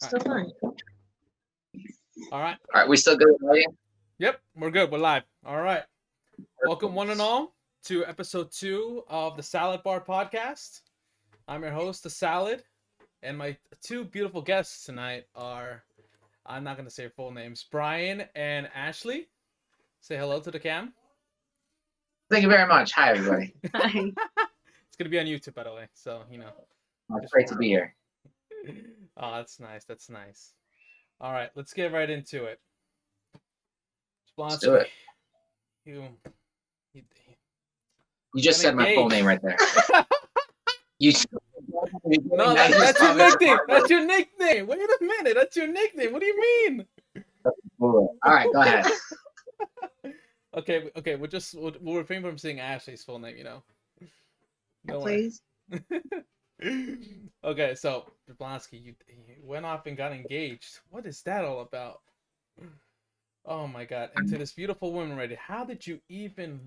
All Still fine. right. All right, we still good? Are you? Yep, we're good. We're live. All right. Welcome, one and all, to episode 2 of the Salad Bar Podcast. I'm your host, The Salad, and my two beautiful guests tonight are, I'm not going to say their full names, Bryan and Ashley. Say hello to the cam. Thank you very much. Hi, everybody. Hi. It's going to be on YouTube, by the way, so, It's great to be here. Oh, that's nice. That's nice. All right, let's get right into it. Let's do it. You You just said my full name right there. You. No, that's your nickname. That's your nickname. Wait a minute. That's your nickname. What do you mean? All right, go ahead. Okay. We'll refrain from saying Ashley's full name. No Please. Okay, so Jablonski, you went off and got engaged. What is that all about? Oh my God! And to this beautiful woman, right? How did you even?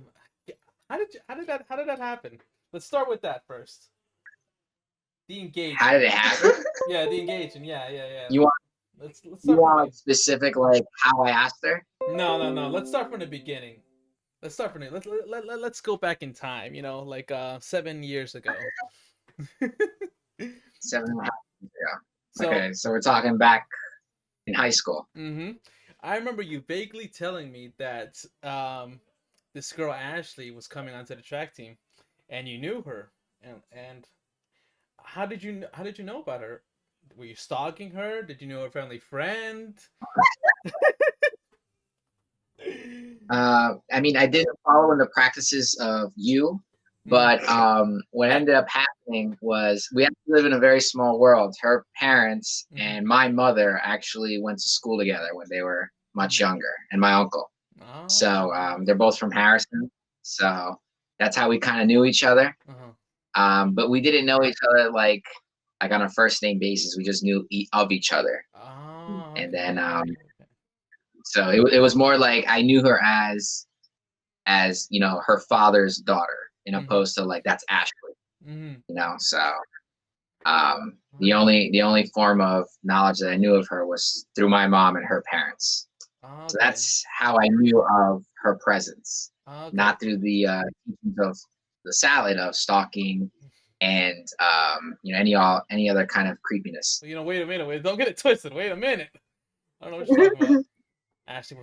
How did that happen? Let's start with that first. The engagement. How did it happen? Yeah, the engagement. Yeah. You want? Let's You start want specific, like how I asked her? No. Let's start from the beginning. Let's go back in time. Like 7 years ago. 7.5 years ago. So, Okay, so we're talking back in high school. I remember you vaguely telling me that this girl Ashley was coming onto the track team, and you knew her. And how did you know about her? Were you stalking her? Did you know her family friend? I mean, I didn't follow in the practices of you, but what ended up happening was we actually live in a very small world. Her parents and my mother actually went to school together when they were much younger, and my uncle. Oh. So they're both from Harrison. So that's how we kind of knew each other. But we didn't know each other like on a first name basis. We just knew of each other. Oh, okay. And then so it was more like I knew her as her father's daughter, opposed to like that's Ashley. So the only form of knowledge that I knew of her was through my mom and her parents. Okay. So that's how I knew of her presence, Okay. not through the teachings of the salad of stalking and any other kind of creepiness. Wait a minute. Don't get it twisted. Wait a minute. I don't know what you're talking about. Ashley,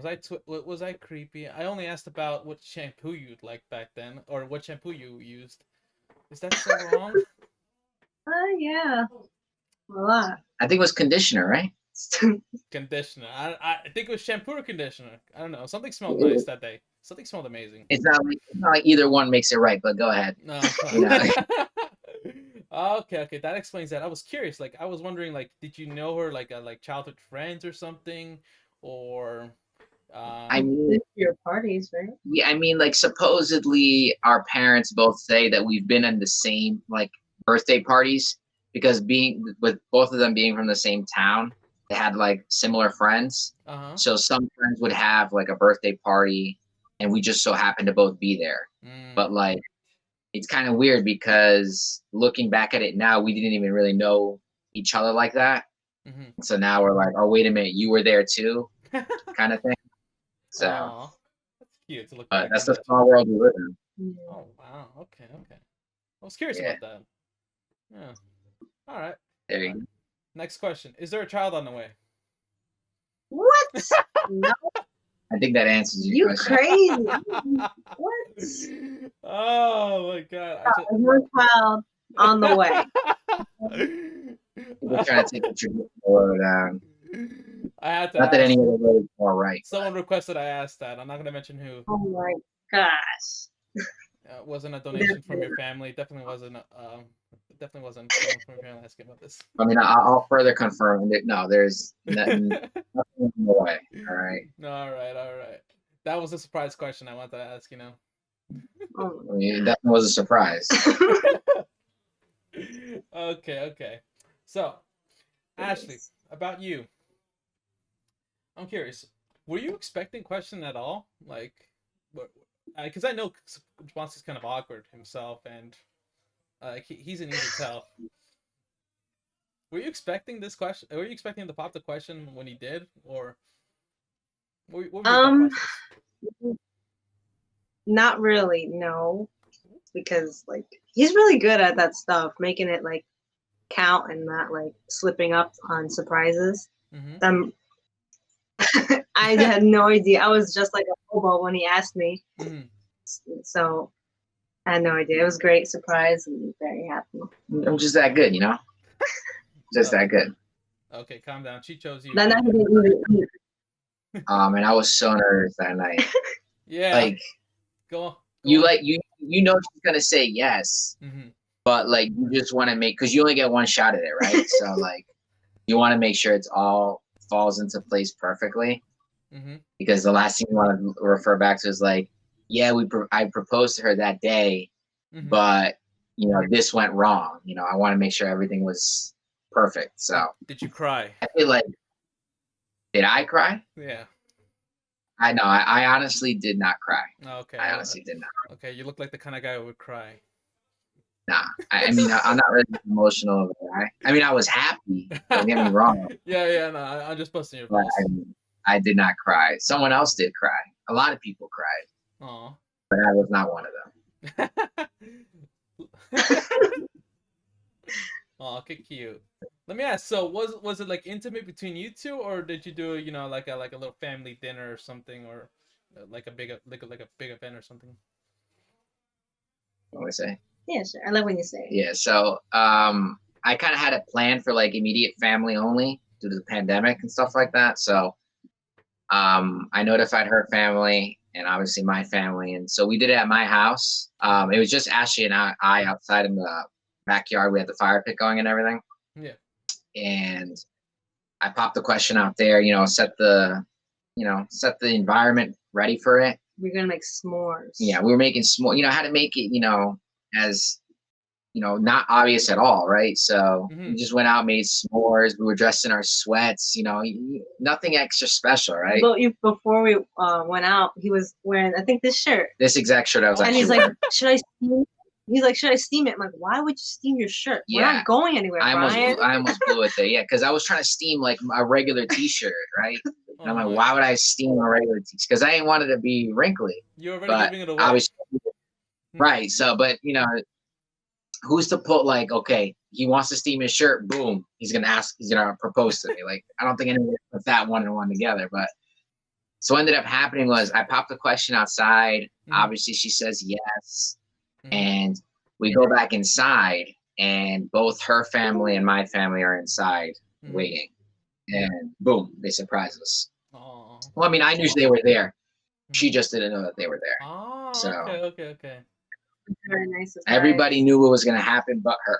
was I creepy? I only asked about what shampoo you'd like back then, or what shampoo you used. Is that so wrong? Yeah. A lot. I think it was conditioner, right? Conditioner. I think it was shampoo or conditioner. I don't know. Something smelled nice that day. Something smelled amazing. It's not like either one makes it right, but go ahead. No. Okay. That explains that. I was curious. Like, I was wondering, like, did you know her like childhood friends or something, or? I mean, your parties, right? Yeah, I mean, like supposedly our parents both say that we've been in the same like birthday parties because being with both of them being from the same town, they had like similar friends. So some friends would have like a birthday party, and we just so happened to both be there. But like, it's kind of weird because looking back at it now, we didn't even really know each other like that. So now we're like, oh wait a minute, you were there too, kind of thing. So that's cute to look back. That's the small world we live in. Oh wow. Okay. I was curious about that. Yeah. All right. There you go. Next question: is there a child on the way? What? No. I think that answers your question. You crazy? What? Oh my God! One child on the way. We're trying to take the traditional road down. I had to. Not that any other road is more right. Someone requested I asked that. I'm not gonna mention who. Oh my gosh. Wasn't a donation from your family. Definitely wasn't. Definitely wasn't someone from your family asking about this. I mean, I'll further confirm that. No, there's nothing in the way. All right. All right. That was a surprise question I wanted to ask. I mean, that was a surprise. Okay. So, Ashley, about you. I'm curious. Were you expecting question at all? Like, because I know Jablonski's kind of awkward himself, and he's an easy tell. Were you expecting this question? Were you expecting to pop the question when he did, or what was your thought process? Not really, no, because like he's really good at that stuff, making it like count and not like slipping up on surprises. Mm-hmm. I had no idea. I was just like a hobo when he asked me, Mm-hmm. so I had no idea. It was a great surprise and very happy. I'm just that good, you know. Just that good. Okay, calm down. She chose you. That night he didn't eat it. And I was so nervous that night. Yeah. Like Go you on. like you know she's gonna say yes, Mm-hmm. but like you just want to make because you only get one shot at it, right? So like you want to make sure it's all falls into place perfectly Mm-hmm. because the last thing you want to refer back to is like, yeah, I proposed to her that day, Mm-hmm. but you know this went wrong. You know, I want to make sure everything was perfect. So Did you cry? I feel like, did I cry? Yeah. I know. I honestly did not cry. Okay. I honestly did not. Okay, you look like the kind of guy who would cry. Nah. I mean, I'm not really emotional over that. I mean, I was happy. Don't get me wrong. Yeah. No, I'm just busting your But balls. I did not cry. Someone else did cry. A lot of people cried, Aw. but I was not one of them. Oh, okay, cute. Let me ask. So, was it like intimate between you two, or did you do like a little family dinner or something, or like a big event or something? What do I say? Yeah, sure. I love when you say it. Yeah. So I kind of had it planned for like immediate family only due to the pandemic and stuff like that. So I notified her family and obviously my family, and so we did it at my house. It was just Ashley and I outside in the backyard. We had the fire pit going and everything. Yeah. And I popped the question out there, you know, set the environment ready for it. We're gonna make s'mores. Yeah, we were making small, you know, how to make it, you know, as, you know, not obvious at all, right? So we just went out, made s'mores. We were dressed in our sweats, you know, nothing extra special, right? But before we went out, he was wearing, I think, this shirt. This exact shirt I was And actually he's like, wearing. should I steam it? He's like, should I steam it? I'm like, why would you steam your shirt? We're Yeah. not going anywhere, I Bryan. almost blew it there, yeah, because I was trying to steam like a regular t-shirt, right? And I'm like, why would I steam a regular t-shirt? Because I didn't want it to be wrinkly. You're already But giving it away. obviously, right. So, but you know, who's to put like, okay, he wants to steam his shirt, boom, he's gonna propose to me. Like, I don't think anyone put that one and one together. But so what ended up happening was I popped the question outside. Obviously, she says yes, and we go back inside, and both her family and my family are inside waiting, and boom, they surprise us. Oh. Well, I mean, I knew they were there. She just didn't know that they were there. Oh, so, okay. Very nice surprise. Everybody knew what was going to happen but her.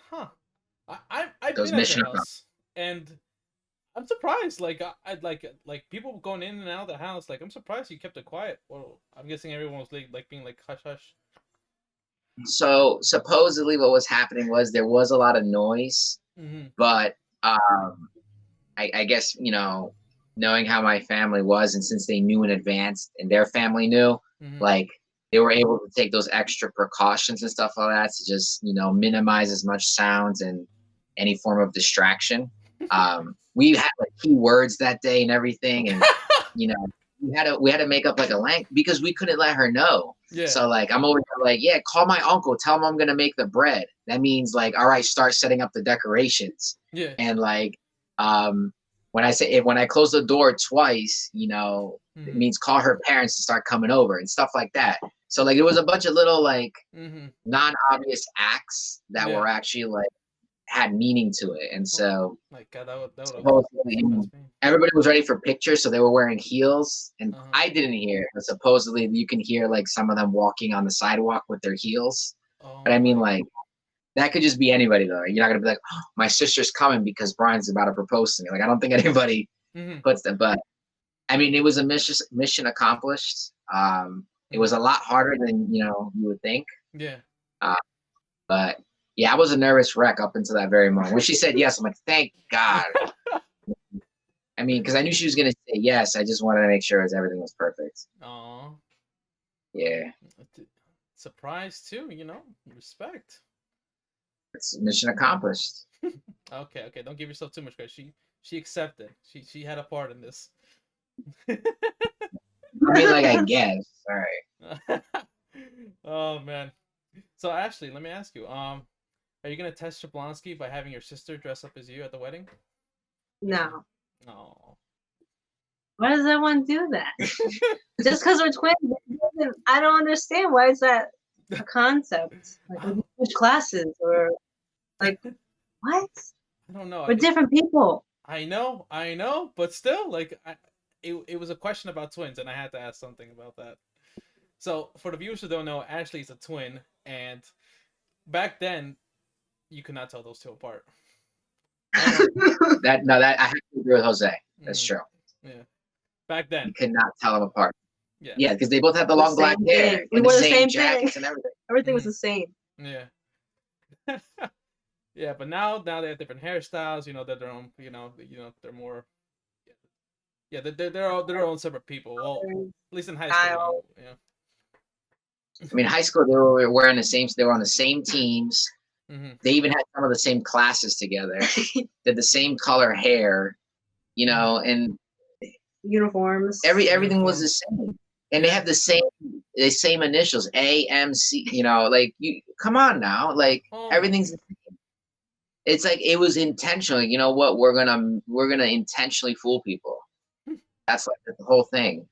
Huh. I've Those been at mission the house, and I'm surprised. Like I like people going in and out of the house. Like, I'm surprised you kept it quiet. Well, I'm guessing everyone was like being like hush hush. So supposedly what was happening was there was a lot of noise, but I guess, you know, knowing how my family was, and since they knew in advance and their family knew, like they were able to take those extra precautions and stuff like that to just, you know, minimize as much sounds and any form of distraction. We had like key words that day and everything, and you know, we had to make up like a language because we couldn't let her know. Yeah. So like I'm over here like, yeah, call my uncle, tell him I'm gonna make the bread. That means like, all right, start setting up the decorations. Yeah. And like when I close the door twice, you know, it means call her parents to start coming over and stuff like that. So like it was a bunch of little like non-obvious acts that were actually like had meaning to it. And so my God, that would everybody was ready for pictures, so they were wearing heels, and I didn't hear, but supposedly you can hear like some of them walking on the sidewalk with their heels. But I mean, like, that could just be anybody though. You're not gonna be like, oh, my sister's coming because Bryan's about to propose to me. Like, I don't think anybody puts that. But I mean, it was a mission accomplished. It was a lot harder than you would think. Yeah. But yeah, I was a nervous wreck up until that very moment. When she said yes, I'm like, thank God. I mean, because I knew she was gonna say yes. I just wanted to make sure everything was perfect. Aw. Yeah. Surprise too, respect. It's mission accomplished. Okay. Don't give yourself too much credit. She accepted. She had a part in this. I mean, like, I guess. All right. Oh man. So Ashley, let me ask you. Are you gonna test Shablonsky by having your sister dress up as you at the wedding? No. Oh. Why does everyone do that? Just because we're twins? I don't understand. Why is that a concept? Like, we switch classes or like what? I don't know. We're different people. I know, but still, like, it was a question about twins, and I had to ask something about that. So, for the viewers who don't know, Ashley's a twin, and back then, you could not tell those two apart. that I have to agree with Jose. That's true. Yeah. Back then, you could not tell them apart. Yeah. Yeah, because they both had the long black hair. We wore the same jackets thing. And everything. Everything was the same. Yeah. Yeah, but now they have different hairstyles. You know, they're their own. They're more. Yeah, they're their own separate people. Well, at least in high school. Yeah. I mean, high school they were wearing the same. They were on the same teams. Mm-hmm. They even had some of the same classes together. Did the same color hair, and uniforms. Everything was the same, and they had the same initials, AMC. Like you, come on now, like everything's the same. It's like it was intentional. You know what? We're gonna intentionally fool people. That's like the whole thing.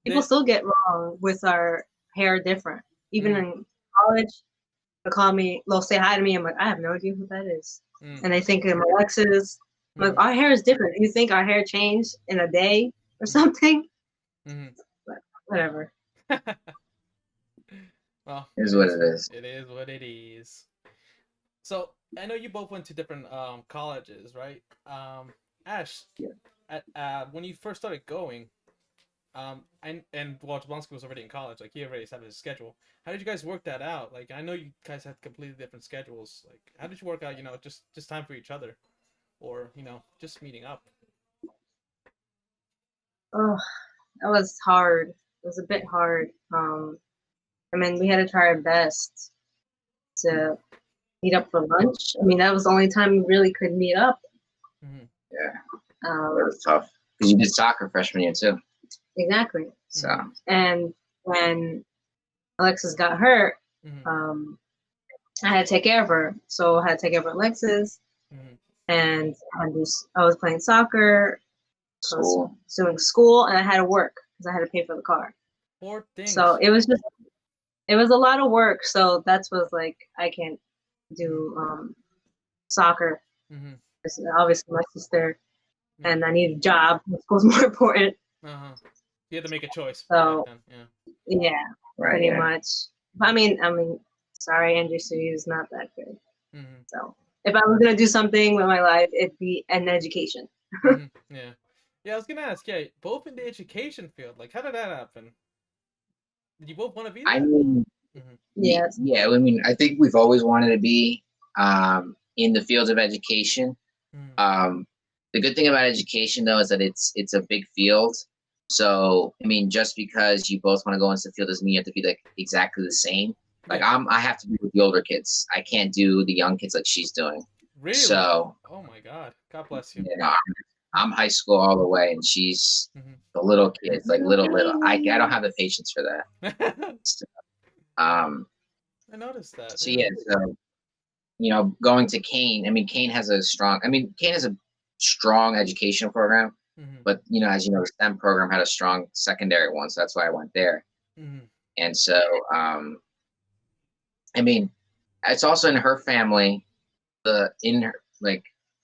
People still get wrong with our hair different. Even in college, they'll say hi to me. I'm like, I have no idea who that is. And they think I'm Alexis. I'm like, our hair is different. You think our hair changed in a day or something? But whatever. Well, it is what it is. It is what it is. So I know you both went to different colleges, right? Ash, when you first started going, Jablonski was already in college. Like, he already had his schedule. How did you guys work that out? Like, I know you guys had completely different schedules. Like, how did you work out? Just time for each other, or just meeting up. Oh, that was hard. It was a bit hard. I mean, we had to try our best to meet up for lunch. I mean, that was the only time we really could meet up. Mm-hmm. Yeah, it was tough because you did soccer freshman year too. Exactly. So, and when Alexis got hurt, I had to take care of her. So I had to take care of Alexis, and I was playing soccer. I was doing school, and I had to work because I had to pay for the car. Poor thing. So it was a lot of work. So that's was like, I can't do soccer. Obviously my sister, and I need a job. School's more important. You had to make a choice. So yeah, right, pretty much. I mean, sorry, Andrew Studio is not that good. So if I was gonna do something with my life, it'd be an education. Yeah, I was gonna ask. Yeah, both in the education field. Like, how did that happen? Did you both want to be there? I mean, yes. Yeah, I mean, I think we've always wanted to be in the fields of education. The good thing about education, though, is that it's a big field. So, I mean, just because you both want to go into the field doesn't mean you have to be like exactly the same. Like, I have to be with the older kids. I can't do the young kids like she's doing. Really? So. Oh my God! God bless you. I'm high school all the way, and she's the little kids, like little. I don't have the patience for that. So, I noticed that. So yeah, so going to Kane. I mean, Kane has a strong education program, but as you know, the STEM program had a strong secondary one, so that's why I went there. And so, I mean, it's also in her family.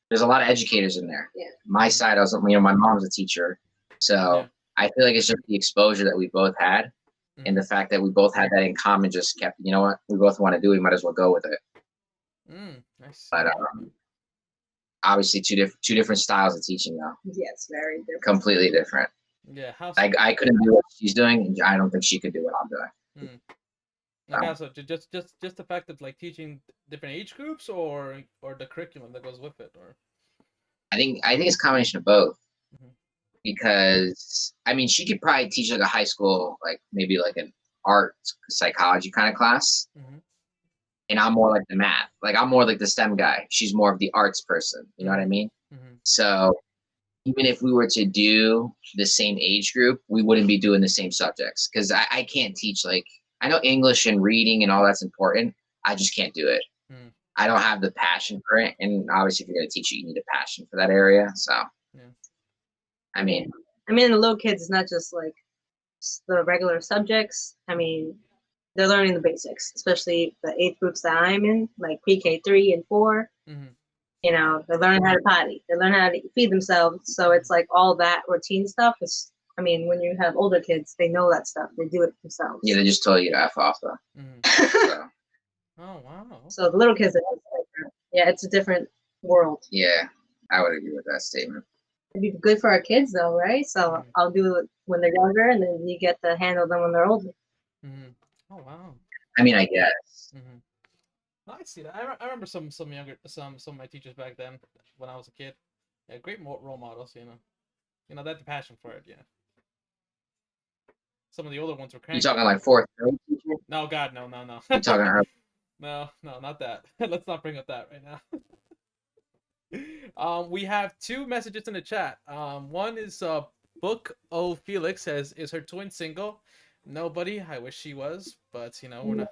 There's a lot of educators in there. Yeah. My side, my mom's a teacher, so I feel like it's just the exposure that we both had. And the fact that we both had that in common just kept, you know what, we both want to do, we might as well go with it. Nice. But obviously two different styles of teaching though. Yes, very different. Completely different. Yeah. I couldn't do what she's doing, and I don't think she could do what I'm doing. Like, also, just the fact that, like, teaching different age groups, or the curriculum that goes with it, or. I think it's a combination of both. Because I mean, she could probably teach like a high school, like maybe like an art psychology kind of class, and I'm more like the math. Like I'm more like the STEM guy. She's more of the arts person. You know what I mean? So even if we were to do the same age group, we wouldn't be doing the same subjects because I can't teach. Like I know English and reading and all that's important. I just can't do it. I don't have the passion for it. And obviously, if you're going to teach it, you need a passion for that area. So, I mean, the little kids, it's not just like the regular subjects. I mean, they're learning the basics, especially the age groups that I'm in, like pre-K 3 and 4. You know, they're learning how to potty. They're learning how to feed themselves. So it's like all that routine stuff is, I mean, when you have older kids, they know that stuff. They do it themselves. Yeah, they just told you to F off, though. So. Oh, wow. So the little kids, it's a different world. Yeah, I would agree with that statement. It'd be good for our kids, though, right? So I'll do it when they're younger, and then you get to handle them when they're older. Oh, wow. I mean, I guess. I see that. I remember some of my teachers back then when I was a kid. Yeah, great role models. You know, they had the passion for it. Yeah. Some of the older ones were cranky. You talking like fourth grade teacher? No, God, no. You talking her? No, not that. Let's not bring up that right now. We have 2 messages in the chat. One is Book O Felix says, "Is her twin single?" Nobody. I wish she was, but you know we're not.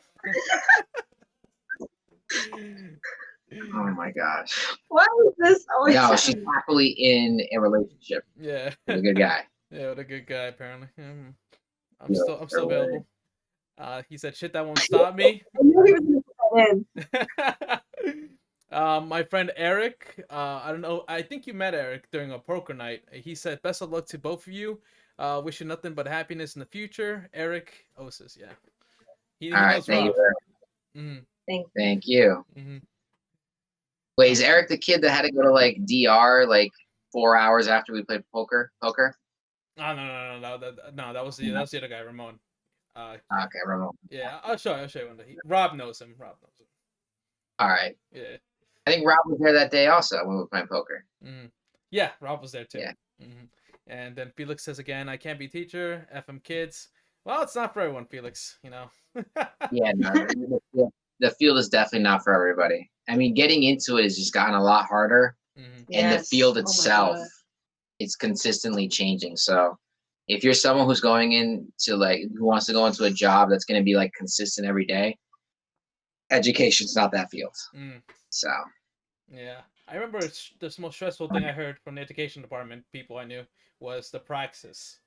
Oh my gosh. Why is this always? No, she's happily in a relationship. Yeah. With a good guy. Yeah, with a good guy apparently. I'm still available. He said, "Shit, that won't stop me." I knew he was gonna put that in. My friend Eric, I don't know. I think you met Eric during a poker night. He said, "Best of luck to both of you. Wish you nothing but happiness in the future." Eric Osis, yeah. All right, thank you. Thank you. Wait, is Eric the kid that had to go to like DR like 4 hours after we played poker? Oh no. That was the other guy, Ramon. Okay, Ramon. Yeah, I'll show you one day. Rob knows him. All right. Yeah. I think Rob was there that day also when we were playing poker. Yeah, Rob was there too. Yeah. And then Felix says again, "I can't be teacher. FM kids." Well, it's not for everyone, Felix. You know. Yeah, no, the field is definitely not for everybody. I mean, getting into it has just gotten a lot harder, and the field itself, it's consistently changing. So, if you're someone who's going into who wants to go into a job that's going to be like consistent every day, education's not that field. So. Yeah, I remember the most stressful thing I heard from the education department people I knew was the praxis.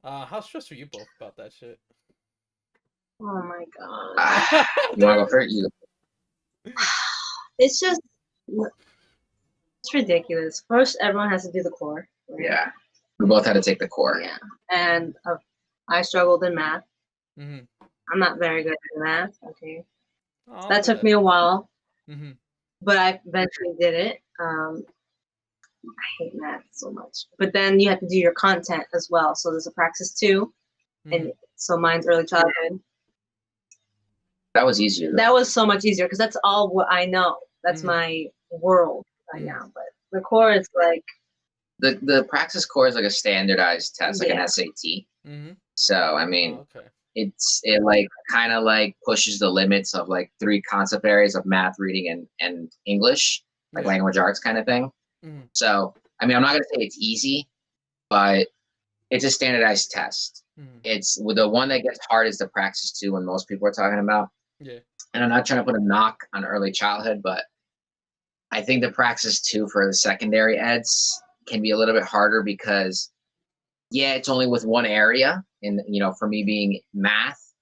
How stressed were you both about that shit? Oh my god. You want to go first? It's just, it's ridiculous. First, everyone has to do the core. Right? Yeah. We both had to take the core. Yeah. And I struggled in math. I'm not very good at math. Okay. So that took me a while. But I eventually did it. I hate math so much. But then you have to do your content as well. So there's a praxis too. And so mine's early childhood. That was easier. That was so much easier because that's all what I know. That's my world right now. But the core is like the praxis core is like a standardized test, like an SAT. So I mean, it like kind of like pushes the limits of like 3 concept areas of math, reading, and English, like language arts kind of thing. So I mean, I'm not gonna say it's easy, but it's a standardized test. It's the one that gets hard is the praxis 2 when most people are talking about. Yeah. And I'm not trying to put a knock on early childhood, but I think the praxis 2 for the secondary eds can be a little bit harder because, it's only with one area. And, for me being math,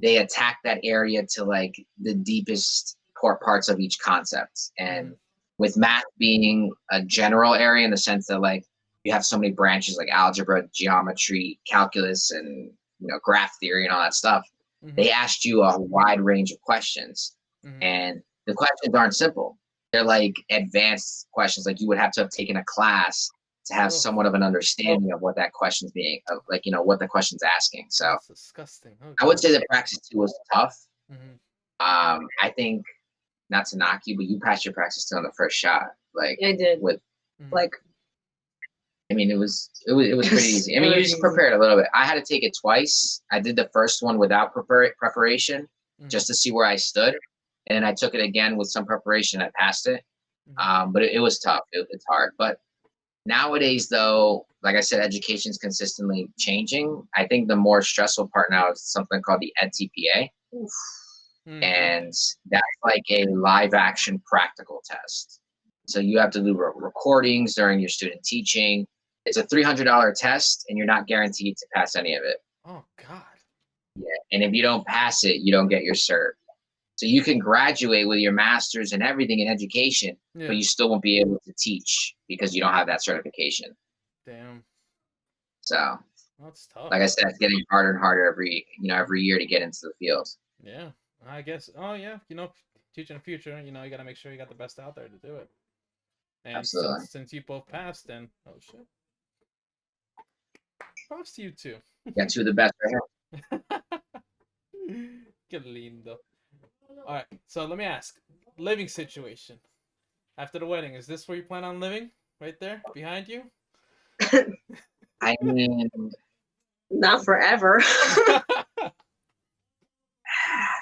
they attack that area to like the deepest parts of each concept. And with math being a general area in the sense that like you have so many branches like algebra, geometry, calculus, and, graph theory and all that stuff. They asked you a wide range of questions, and the questions aren't simple. They're like advanced questions. Like you would have to have taken a class to have somewhat of an understanding of what that question's what the question's asking. So that's disgusting. I would say that praxis 2 was tough. I think, not to knock you, but you passed your praxis 2 on the first shot. Like I did. With like. I mean, it was pretty easy. I mean, you just prepared a little bit. I had to take it twice. I did the first one without preparation, just to see where I stood. and then I took it again with some preparation. I passed it, Mhm. but it was tough. It's hard. But nowadays, though, like I said, education is consistently changing. I think the more stressful part now is something called the EdTPA, and that's like a live action practical test. So you have to do recordings during your student teaching. It's a $300 test, and you're not guaranteed to pass any of it. Oh God. Yeah, and if you don't pass it, you don't get your cert. So you can graduate with your master's and everything in education, Yeah. but you still won't be able to teach because you don't have that certification. Damn. So That's tough. like I said, it's getting harder and harder every year to get into the field. Yeah. I guess. Oh yeah. Teaching the future. You got to make sure you got the best out there to do it. And Absolutely. since you both passed, then oh shit. Props to you too. Got two of the best right here. Qué lindo. All right. So let me ask. Living situation. After the wedding, is this where you plan on living? Right there, behind you? I mean, not forever.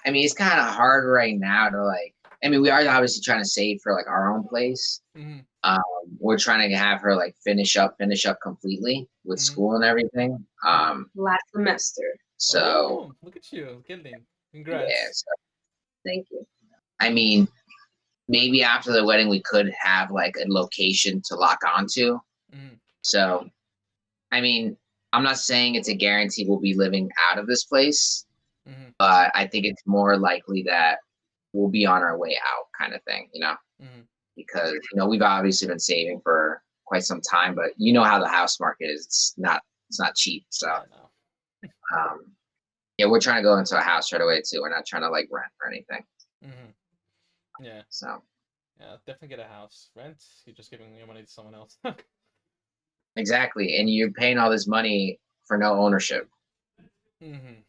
I mean, it's kind of hard right now to like. I mean, we are obviously trying to save for like our own place. Mhm. We're trying to have her like finish up completely with school and everything. Last semester. So look at you, getting. Congrats. yeah. So, Thank you. I mean, maybe after the wedding we could have like a location to lock onto. So, I mean, I'm not saying it's a guarantee we'll be living out of this place, but I think it's more likely that we'll be on our way out kind of thing, because, we've obviously been saving for quite some time, but you know how the house market is. It's not cheap. So, yeah, we're trying to go into a house right away too. We're not trying to like rent or anything. Yeah. So. Yeah, definitely get a house. Rent, you're just giving your money to someone else. Exactly, and you're paying all this money for no ownership.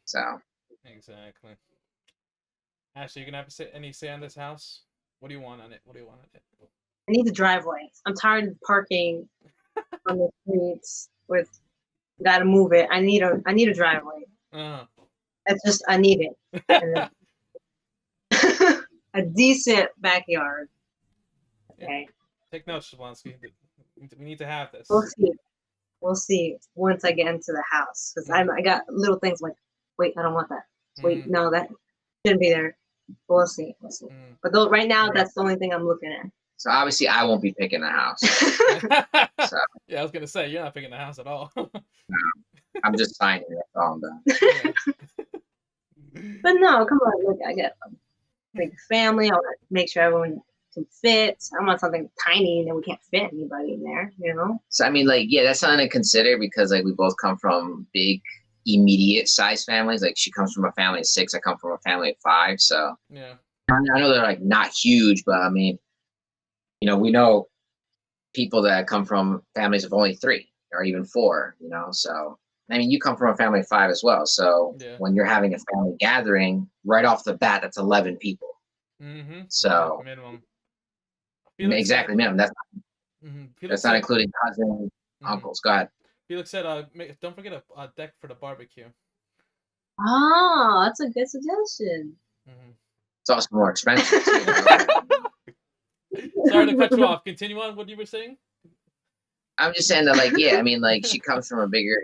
So. Exactly. Ashley, you're gonna have any say on this house? What do you want on it? I need the driveway. I'm tired of parking on the streets with. Gotta move it. I need a driveway. That's just I need it. A decent backyard. Okay. Take notes, Shablonsky. We need to have this. We'll see once I get into the house, because I got little things like, wait, I don't want that. Wait, no, that shouldn't be there. We'll see. But right now, that's the only thing I'm looking at. So obviously, I won't be picking the house. So. Yeah, I was gonna say you're not picking the house at all. No, I'm just signing it. That's all I'm done. But no, come on, look, I got a big family. I want to make sure everyone can fit. I want something tiny and we can't fit anybody in there, So I mean, like, yeah, that's something to consider, because like we both come from big, immediate size families. Like she comes from a family of 6, I come from a family of 5. So yeah, I know they're like not huge, but I mean, we know people that come from families of only 3 or even 4. So I mean, you come from a family of 5 as well. So when you're having a family gathering, right off the bat, that's 11 people. So minimum. Exactly, minimum. That's not including cousins, uncles. Go ahead. Felix said, "Don't forget a deck for the barbecue." Oh, that's a good suggestion. It's also more expensive. Sorry to cut you off. Continue on what you were saying. I'm just saying that, like, yeah, I mean, like, she comes from a bigger,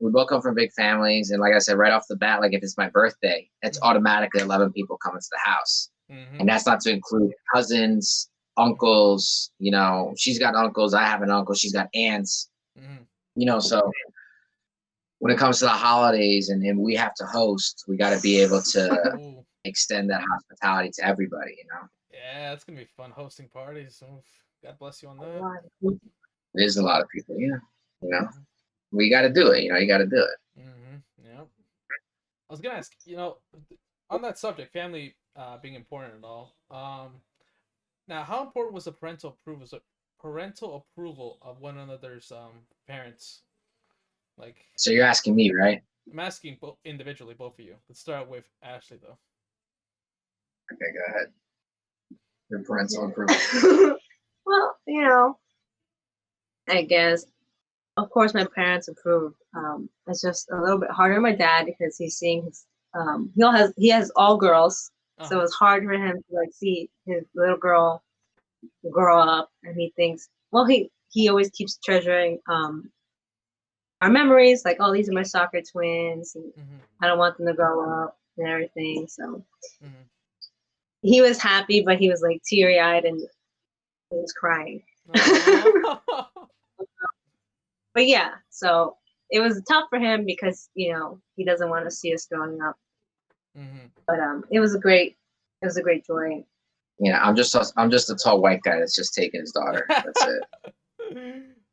we both come from big families, and like I said, right off the bat, like, if it's my birthday, it's automatically 11 people coming to the house, and that's not to include cousins, uncles. She's got uncles, I have an uncle, she's got aunts. So when it comes to the holidays and we have to host, we got to be able to extend that hospitality to everybody. Yeah, it's gonna be fun hosting parties. God bless you on that. There's a lot of people, we got to do it. You got to do it. Yeah. I was gonna ask, on that subject, family being important and all. Now, how important was the parental approval of one another's parents? Like. So you're asking me, right? I'm asking individually, both of you. Let's start with Ashley, though. Okay, go ahead. Your parental approval. Well, I guess, of course, my parents approve. It's just a little bit harder on my dad because he's seeing his. He has all girls. So it was hard for him to like see his little girl grow up, and he thinks, well, he always keeps treasuring our memories, like, oh, these are my soccer twins, and I don't want them to grow up and everything. So he was happy, but he was like teary-eyed and he was crying. But yeah, so it was tough for him because, you know, he doesn't want to see us growing up. But it was a great joy. Yeah, I'm just a tall white guy that's just taking his daughter. That's it.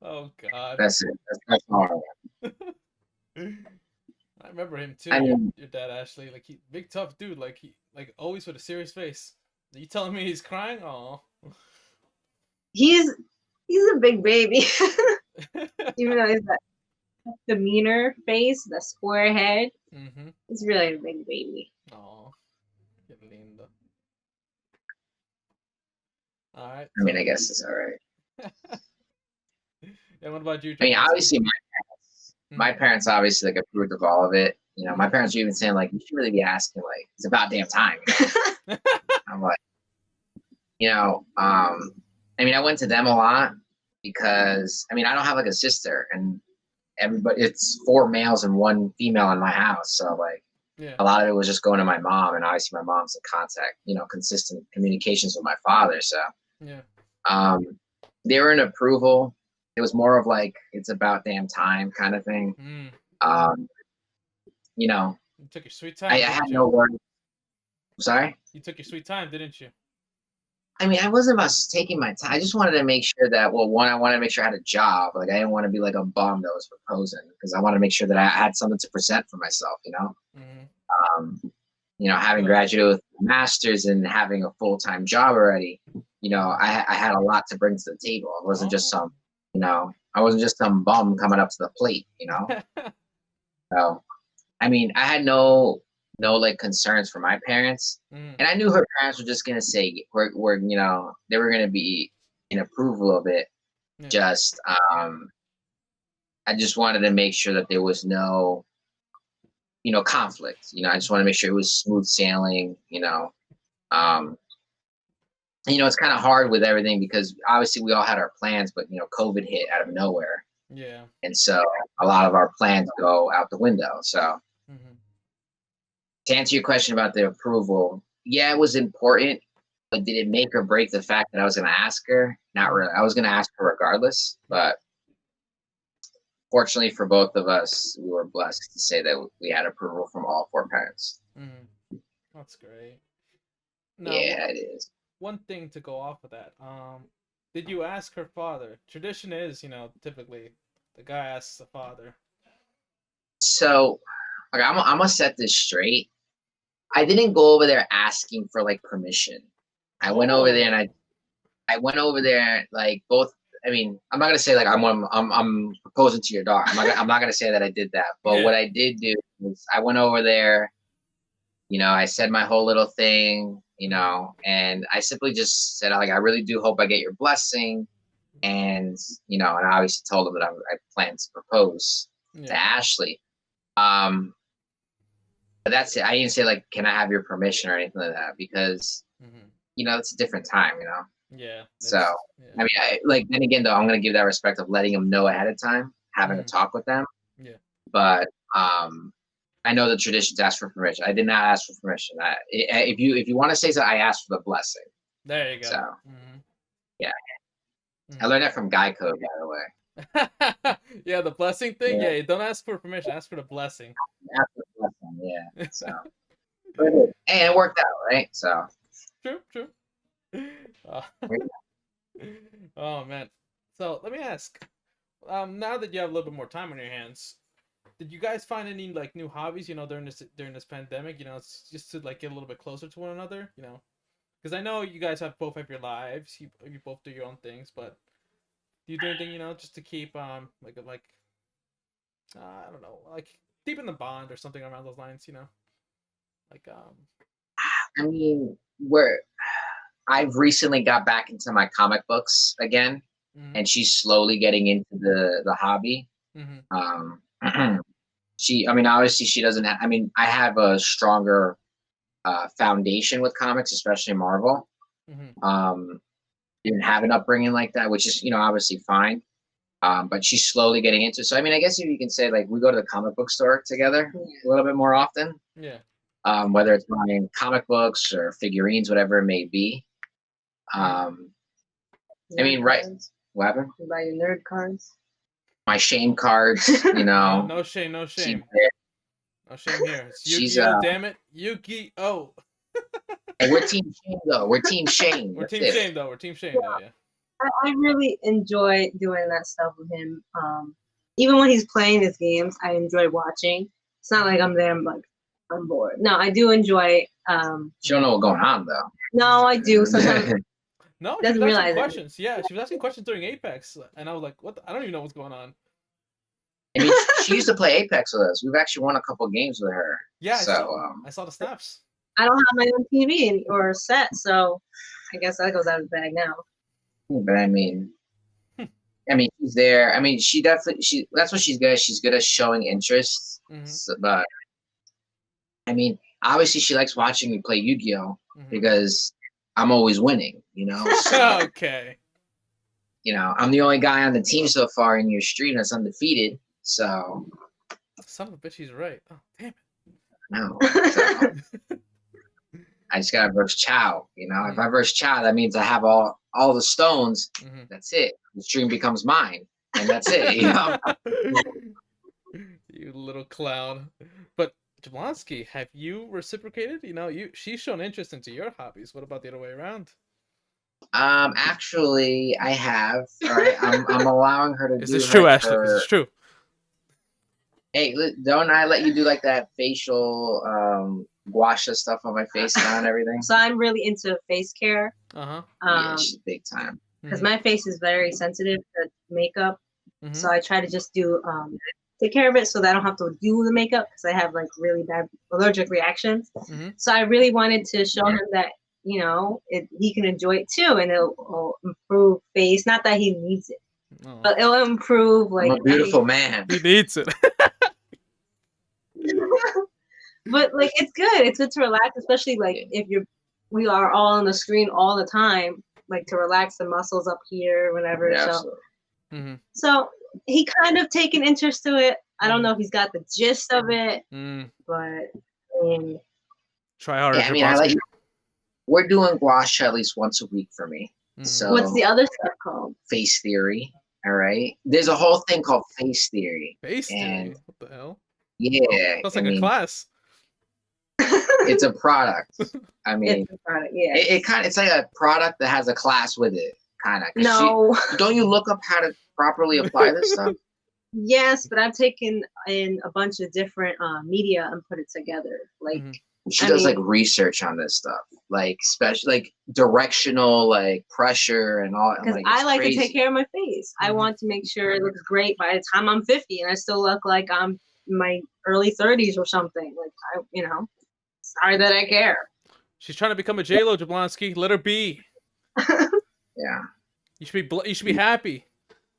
Oh God. That's it. That's all. I remember him too. I mean, your dad Ashley, like he big tough dude, like he like always with a serious face. Are you telling me he's crying? Oh. He's a big baby. Even though he's that demeanor face, the square head, he's really a big baby. Oh, qué lindo. All right. I mean, I guess it's all right. And what about you? I mean, obviously, my parents obviously like approved of all of it. You know, my parents were even saying like, you should really be asking, like, it's about damn time. I'm like, you know, I mean, I went to them a lot because I mean, I don't have like a sister, and everybody, it's 4 males and 1 female in my house, so like. Yeah. A lot of it was just going to my mom, and obviously my mom's in contact, you know, consistent communications with my father. So, yeah, they were in approval. It was more of like, it's about damn time kind of thing. You know, you took your sweet time. I had no worries. Sorry? You took your sweet time, didn't you? I mean, I wasn't about taking my time. I just wanted to make sure that, well, one, I wanted to make sure I had a job. Like, I didn't want to be like a bum that was proposing, because I wanted to make sure that I had something to present for myself, you know? You know, having graduated with a master's and having a full-time job already, you know, I had a lot to bring to the table. I wasn't just some, you know, I wasn't just some bum coming up to the plate, you know? So, I mean, I had no like concerns for my parents, and I knew her parents were just gonna say we're you know, they were gonna be in approval of it. Just I just wanted to make sure that there was no, you know, conflict. You know, I just want to make sure it was smooth sailing. You know, it's kind of hard with everything because obviously we all had our plans, but you know, COVID hit out of nowhere. Yeah. And so a lot of our plans go out the window. So to answer your question about the approval, yeah, it was important, but did it make or break the fact that I was going to ask her? Not really. I was going to ask her regardless, but fortunately for both of us, we were blessed to say that we had approval from all 4 parents. That's great. Now, yeah, it is. One thing to go off of that, did you ask her father? Tradition is, you know, typically the guy asks the father. So, okay, I'm gonna set this straight. I didn't go over there asking for like permission. I went over there and I went over there like both. I mean, I'm not gonna say like I'm proposing to your daughter. I'm not gonna say that I did that. But what I did do was I went over there. You know, I said my whole little thing. You know, and I simply just said like, I really do hope I get your blessing, and you know, and I obviously told them that I plan to propose to Ashley. But that's it. I didn't say like, can I have your permission or anything like that, because you know, it's a different time, you know. Yeah. So I mean, then again though, I'm gonna give that respect of letting them know ahead of time, having a talk with them. Yeah. But I know the traditions ask for permission. I did not ask for permission. If you want to say so, I asked for the blessing. There you go. So yeah, I learned that from Guy Code, by the way. Yeah, the blessing thing. Yeah, don't ask for permission. Ask for the blessing. Ask for the blessing. Yeah. So and it worked out, right? So true. Oh man. So let me ask. Now that you have a little bit more time on your hands, did you guys find any like new hobbies, you know, during this pandemic? You know, it's just to like get a little bit closer to one another, you know, because I know you guys both have your lives, you both do your own things, but do you do anything, you know, just to keep I don't know, like deepen the bond or something around those lines, you know, like I mean, I've recently got back into my comic books again, and she's slowly getting into the hobby. I mean, obviously she doesn't have, I mean, I have a stronger foundation with comics, especially Marvel. Didn't have an upbringing like that, which is, obviously fine. But she's slowly getting into it. So, I mean, I guess if you can say, like, we go to the comic book store together a little bit more often. Yeah. Whether it's buying comic books or figurines, whatever it may be. I mean, right. What happened? You buy your nerd cards. My shame cards, No shame, no shame. No shame here. It's Yu-Gi-Oh, damn it. Yu-Gi-Oh. Hey, we're Team Shame, though. We're Team Shame. We're Team Shame, though. Yeah. I really enjoy doing that stuff with him. Even when he's playing his games, I enjoy watching. It's not like I'm there, I'm bored. No, I do enjoy. You don't know what's going on, though. No, I do. Sometimes. No, she was asking questions. Yeah, she was asking questions during Apex, and I was like, "What? I don't even know what's going on." I mean, she used to play Apex with us. We've actually won a couple games with her. Yeah, so I saw the snaps. I don't have my own TV or set, so I guess that goes out of the bag now. But I mean, she's there. I mean, that's what she's good at. She's good at showing interest. So, but I mean, obviously, she likes watching me play Yu-Gi-Oh because I'm always winning. So, okay. I'm the only guy on the team so far in your stream that's undefeated. So, son of a bitch, he's right. Oh, damn it. No. So, I just gotta verse Chow. If I verse Chow, that means I have all the stones. That's it. The stream becomes mine, and that's it. You little clown. But Jablonski, have you reciprocated? She's shown interest into your hobbies. What about the other way around? Actually, I have. All right, I'm allowing her to. Is this true, Ashley? Is this true? Hey, don't I let you do like that facial gua sha stuff on my face now and everything? So I'm really into face care. Yeah, she's big time. Because my face is very sensitive to makeup, so I try to just do take care of it so that I don't have to do the makeup because I have like really bad allergic reactions. So I really wanted to show him that he can enjoy it too, and it'll improve face. Not that he needs it, but it'll improve like. I'm a beautiful man. He needs it. But like it's good to relax, especially like if we are all on the screen all the time, like to relax the muscles up here whenever. Yeah, so he kind of taken interest to it. I don't know if he's got the gist of it, but try harder. Yeah, we're doing gua sha at least once a week for me. So what's the other stuff called? Face theory. All right, there's a whole thing called face theory. Face theory. What the hell? Yeah, that's like a class. It's a product. I mean, it's a product, yeah. It's like a product that has a class with it, kind of. No. Don't you look up how to properly apply this stuff? Yes, but I've taken in a bunch of different media and put it together. Like she does like research on this stuff, like special, like directional, like pressure and all. Because I like to take care of my face. I want to make sure it looks great by the time I'm 50, and I still look like I'm in my early 30s or something. Like sorry that I care. She's trying to become a J-Lo, Jablonski. Let her be. Yeah. You should be happy.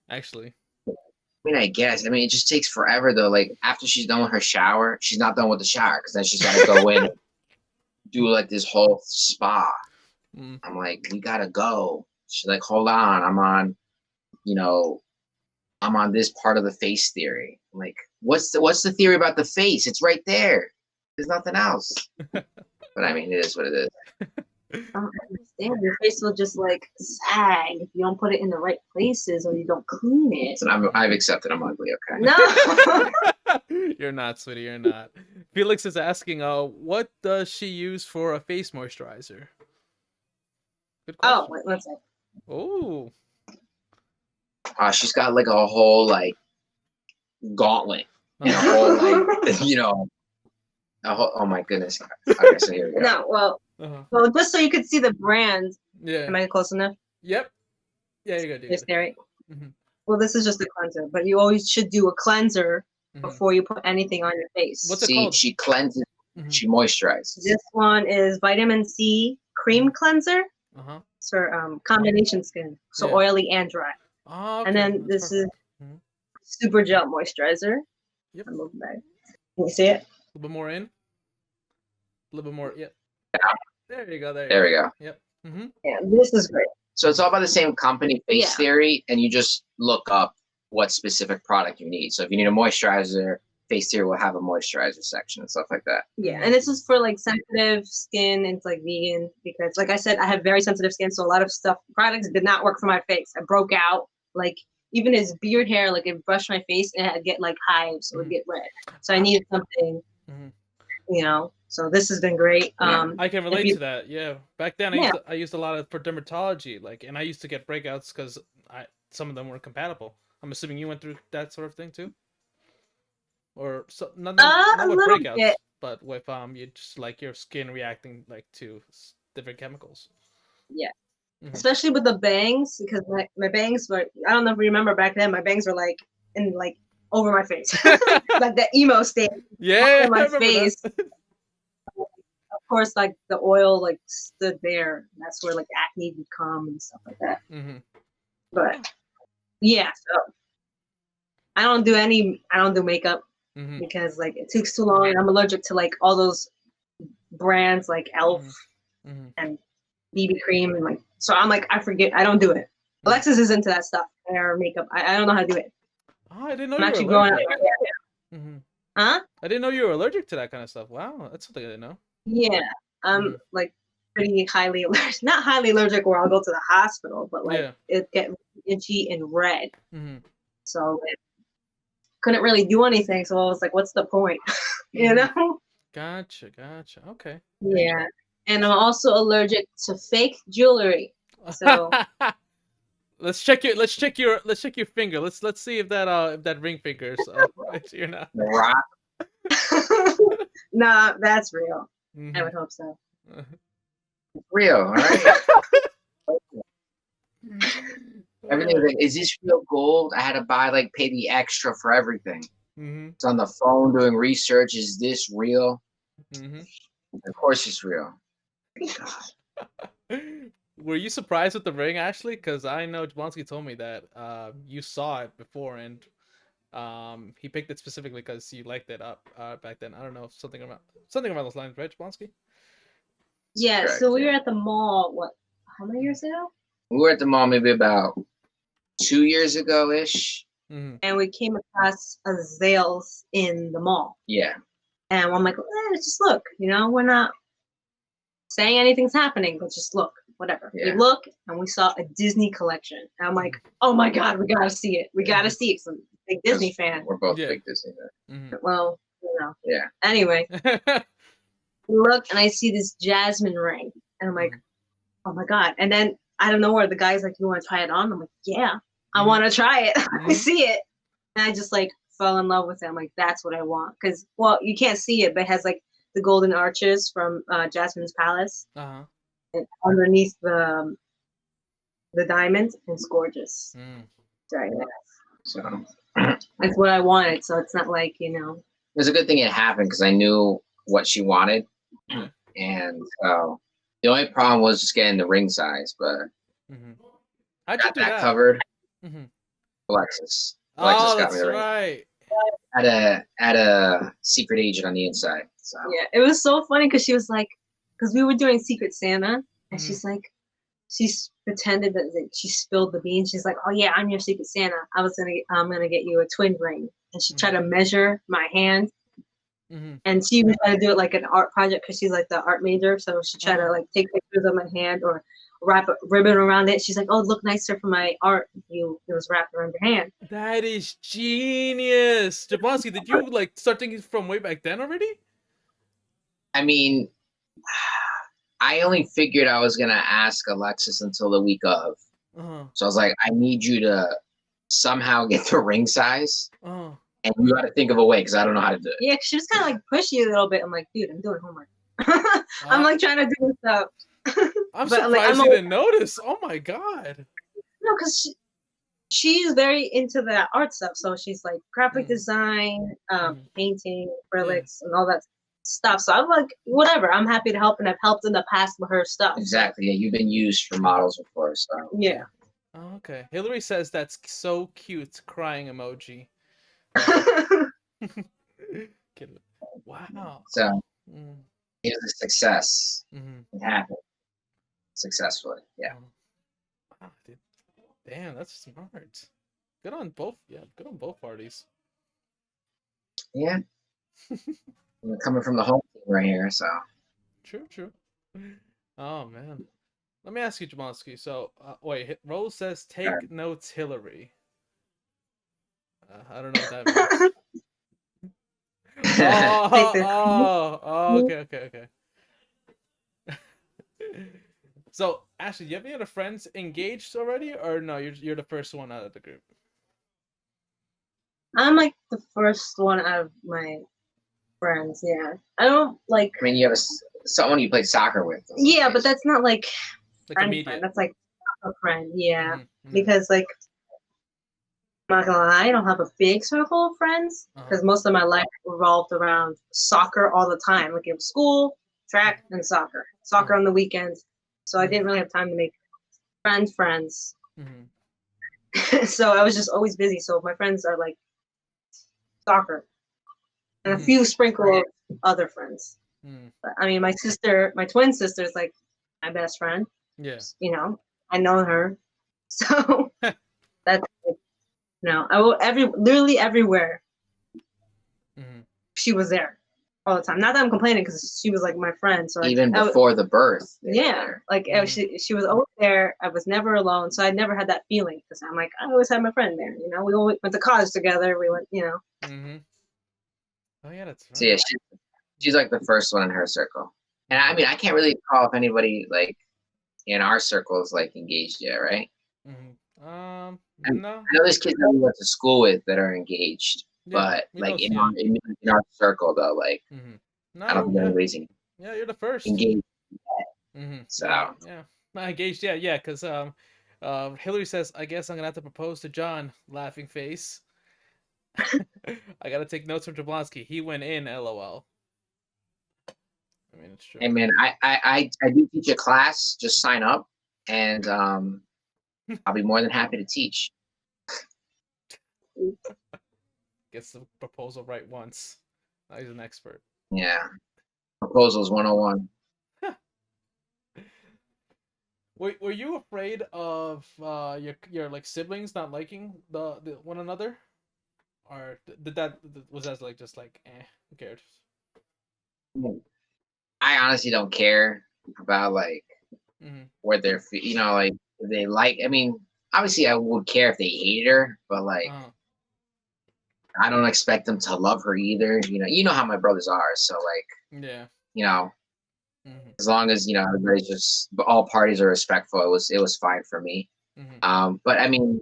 Actually. I mean, I guess. I mean, it just takes forever though. Like after she's done with her shower, she's not done with the shower because then she's got to go in and do like this whole spa. I'm like, we gotta go. She's like, hold on, I'm on this part of the face theory. I'm like, what's the theory about the face? It's right there. There's nothing else. But I mean, it is what it is. I don't understand. Your face will just like sag if you don't put it in the right places or you don't clean it. So I've accepted I'm ugly, okay? No. You're not, sweetie. You're not. Felix is asking, what does she use for a face moisturizer? Good question. Oh, wait, one second. Oh. She's got like a whole like gauntlet. And a whole like oh my goodness. Okay, so here we go. No, well, just so you could see the brand. Yeah. Am I close enough? Yep. Yeah, you're good. Is there, right? Well, this is just a cleanser, but you always should do a cleanser before you put anything on your face. What's it called? She cleanses, she moisturizes. This one is vitamin C cream cleanser. It's for combination skin, so oily and dry. Oh, okay. And then this is super gel moisturizer. Yep. I'll move back. Can you see it? A little bit more in. A little bit more. Yep. There you go. There we go. Yep. Mm-hmm. Yeah, this is great. So it's all about the same company, Face Theory, and you just look up what specific product you need. So if you need a moisturizer, Face Theory will have a moisturizer section and stuff like that. Yeah, and this is for like sensitive skin and it's like vegan because, like I said, I have very sensitive skin, so a lot of products did not work for my face. I broke out, like even his beard hair, like it brushed my face and I'd get like hives, so it would get red. So I needed something, you know. So this has been great. I can relate to that. Yeah, back then I used a lot of for dermatology, like, and I used to get breakouts because some of them were compatible. I'm assuming you went through that sort of thing too, or so not with breakouts, but with you just like your skin reacting like to different chemicals. Yeah, especially with the bangs because my bangs were, I don't know if you remember back then, my bangs were like in like over my face, like the emo state. Yeah, on my face. Of course, like the oil like stood there. That's where like acne would come and stuff like that. But yeah, so I don't do makeup because like it takes too long. I'm allergic to like all those brands like Elf and BB cream and like, so I'm like, I forget, I don't do it. Alexis is into that stuff, hair, makeup. I don't know how to do it. Oh, I didn't know I'm you were allergic. Huh? I didn't know you were allergic to that kind of stuff. Wow, that's something I didn't know. Yeah, I'm like pretty highly allergic. Not highly allergic where I'll go to the hospital, but like it get itchy and red. So like, couldn't really do anything. So I was like, what's the point? You know? Gotcha. Okay. Yeah, and I'm also allergic to fake jewelry. So let's check your finger. Let's see if that ring finger is you're not. Rock. Nah, that's real. I would hope so. Real, all right. Everything like, is this real gold? I had to pay the extra for everything. It's on the phone doing research. Is this real? Of course it's real. Were you surprised with the ring, Ashley? Because I know Jablonski told me that you saw it before and he picked it specifically because you liked it up back then. I don't know, something around those lines, right, Jablonski? Yeah, correct, so we were at the mall, how many years ago? We were at the mall maybe about 2 years ago-ish. And we came across a Zales in the mall. Yeah. And I'm like, let's just look. You know, we're not saying anything's happening, but just look, whatever. Yeah. We look, and we saw a Disney collection. And I'm like, oh my God, we gotta see it. We gotta see it. So I'm a big Disney fan. We're both big Disney fans. Well, you know. Yeah. Anyway, look, and I see this jasmine ring. And I'm like, oh my God. And then I don't know where the guy's like, you want to try it on? I'm like, yeah, I want to try it. I see it. And I just like fell in love with it. I'm like, that's what I want. Because, well, you can't see it, but it has like the golden arches from Jasmine's Palace. And underneath the diamonds, it's gorgeous. Very nice. So that's what I wanted. So it's not like, you know. It was a good thing it happened because I knew what she wanted. And the only problem was just getting the ring size, but how'd you do that covered. Alexis got me the ring. Right. Had a secret agent on the inside. So yeah, it was so funny because she was like, because we were doing Secret Santa, and she's like, she's pretended that she spilled the beans. She's like, oh yeah, I'm your Secret Santa. I'm gonna get you a twin ring, and she tried to measure my hand. And she even tried to do it like an art project because she's like the art major. So she tried to like take pictures of my hand or wrap a ribbon around it. She's like, "Oh, look nicer for my art. It was wrapped around your hand." That is genius, Jablonski. Did you like start thinking from way back then already? I mean, I only figured I was gonna ask Alexis until the week of. So I was like, I need you to somehow get the ring size. And you got to think of a way because I don't know how to do it. Yeah, she was kind of like pushy a little bit. I'm like, dude, I'm doing homework. I'm like trying to do stuff. I'm surprised you didn't notice. Oh my God. No, because she's very into that art stuff. So she's like graphic design, painting, acrylics, and all that stuff. So I'm like, whatever. I'm happy to help, and I've helped in the past with her stuff. Exactly. Yeah, you've been used for models before, so. Yeah. Oh, okay. Hillary says that's so cute. Crying emoji. Wow. So It was a success. Mm-hmm. It happened successfully. Yeah. Wow, dude. Damn, that's smart. Good on both. Yeah, good on both parties. Yeah. I'm coming from the home team right here, so. True. Oh man. Let me ask you, Jablonski. So, wait, Rose says, "Take notes, Hillary." I don't know what that means. Okay. So, Ashley, do you have any other friends engaged already, or no? You're the first one out of the group. I'm like the first one out of my friends. Yeah, I don't like. I mean, you have someone you play soccer with. Yeah, but that's not like friend. Immediate. That's like a friend. Yeah, Mm-hmm. because like, I'm not gonna lie, I don't have a big circle of friends because most of my life revolved around soccer all the time. Like in school, track, and soccer. Soccer on the weekends. So I didn't really have time to make friends. Mm-hmm. So I was just always busy. So my friends are like soccer and a few sprinkle of other friends. But, I mean, my twin sister is like my best friend. Yeah. You know, I know her. So that's, I will literally everywhere. Mm-hmm. She was there all the time. Not that I'm complaining because she was like my friend. So even before the birth. Yeah, like she was always there. I was never alone, so I never had that feeling because I'm like I always had my friend there. You know, we always went to college together. We went, Mm-hmm. Oh yeah, that's right. So yeah, she's like the first one in her circle, and I mean I can't really recall if anybody like in our circle is like engaged yet, right? Mm-hmm. No. I know there's kids that we went to school with that are engaged, but like in our circle though, like I don't think anybody's engaged. Yeah, you're the first engaged. Mm-hmm. So yeah, not engaged. Yeah, because Hillary says, "I guess I'm gonna have to propose to John." Laughing face. I gotta take notes from Jablonski. He went in. LOL. I mean, it's true. Hey man, I do teach a class. Just sign up, and I'll be more than happy to teach. Gets the proposal right once. Now he's an expert. Yeah, proposals 101. Were you afraid of your like siblings not liking the one another, or was that like just like who cares? I honestly don't care about like where they're like if they like. I mean, obviously I would care if they hated her, but like I don't expect them to love her either. You know how my brothers are, so like yeah. As long as everybody's just all parties are respectful, it was fine for me. But I mean,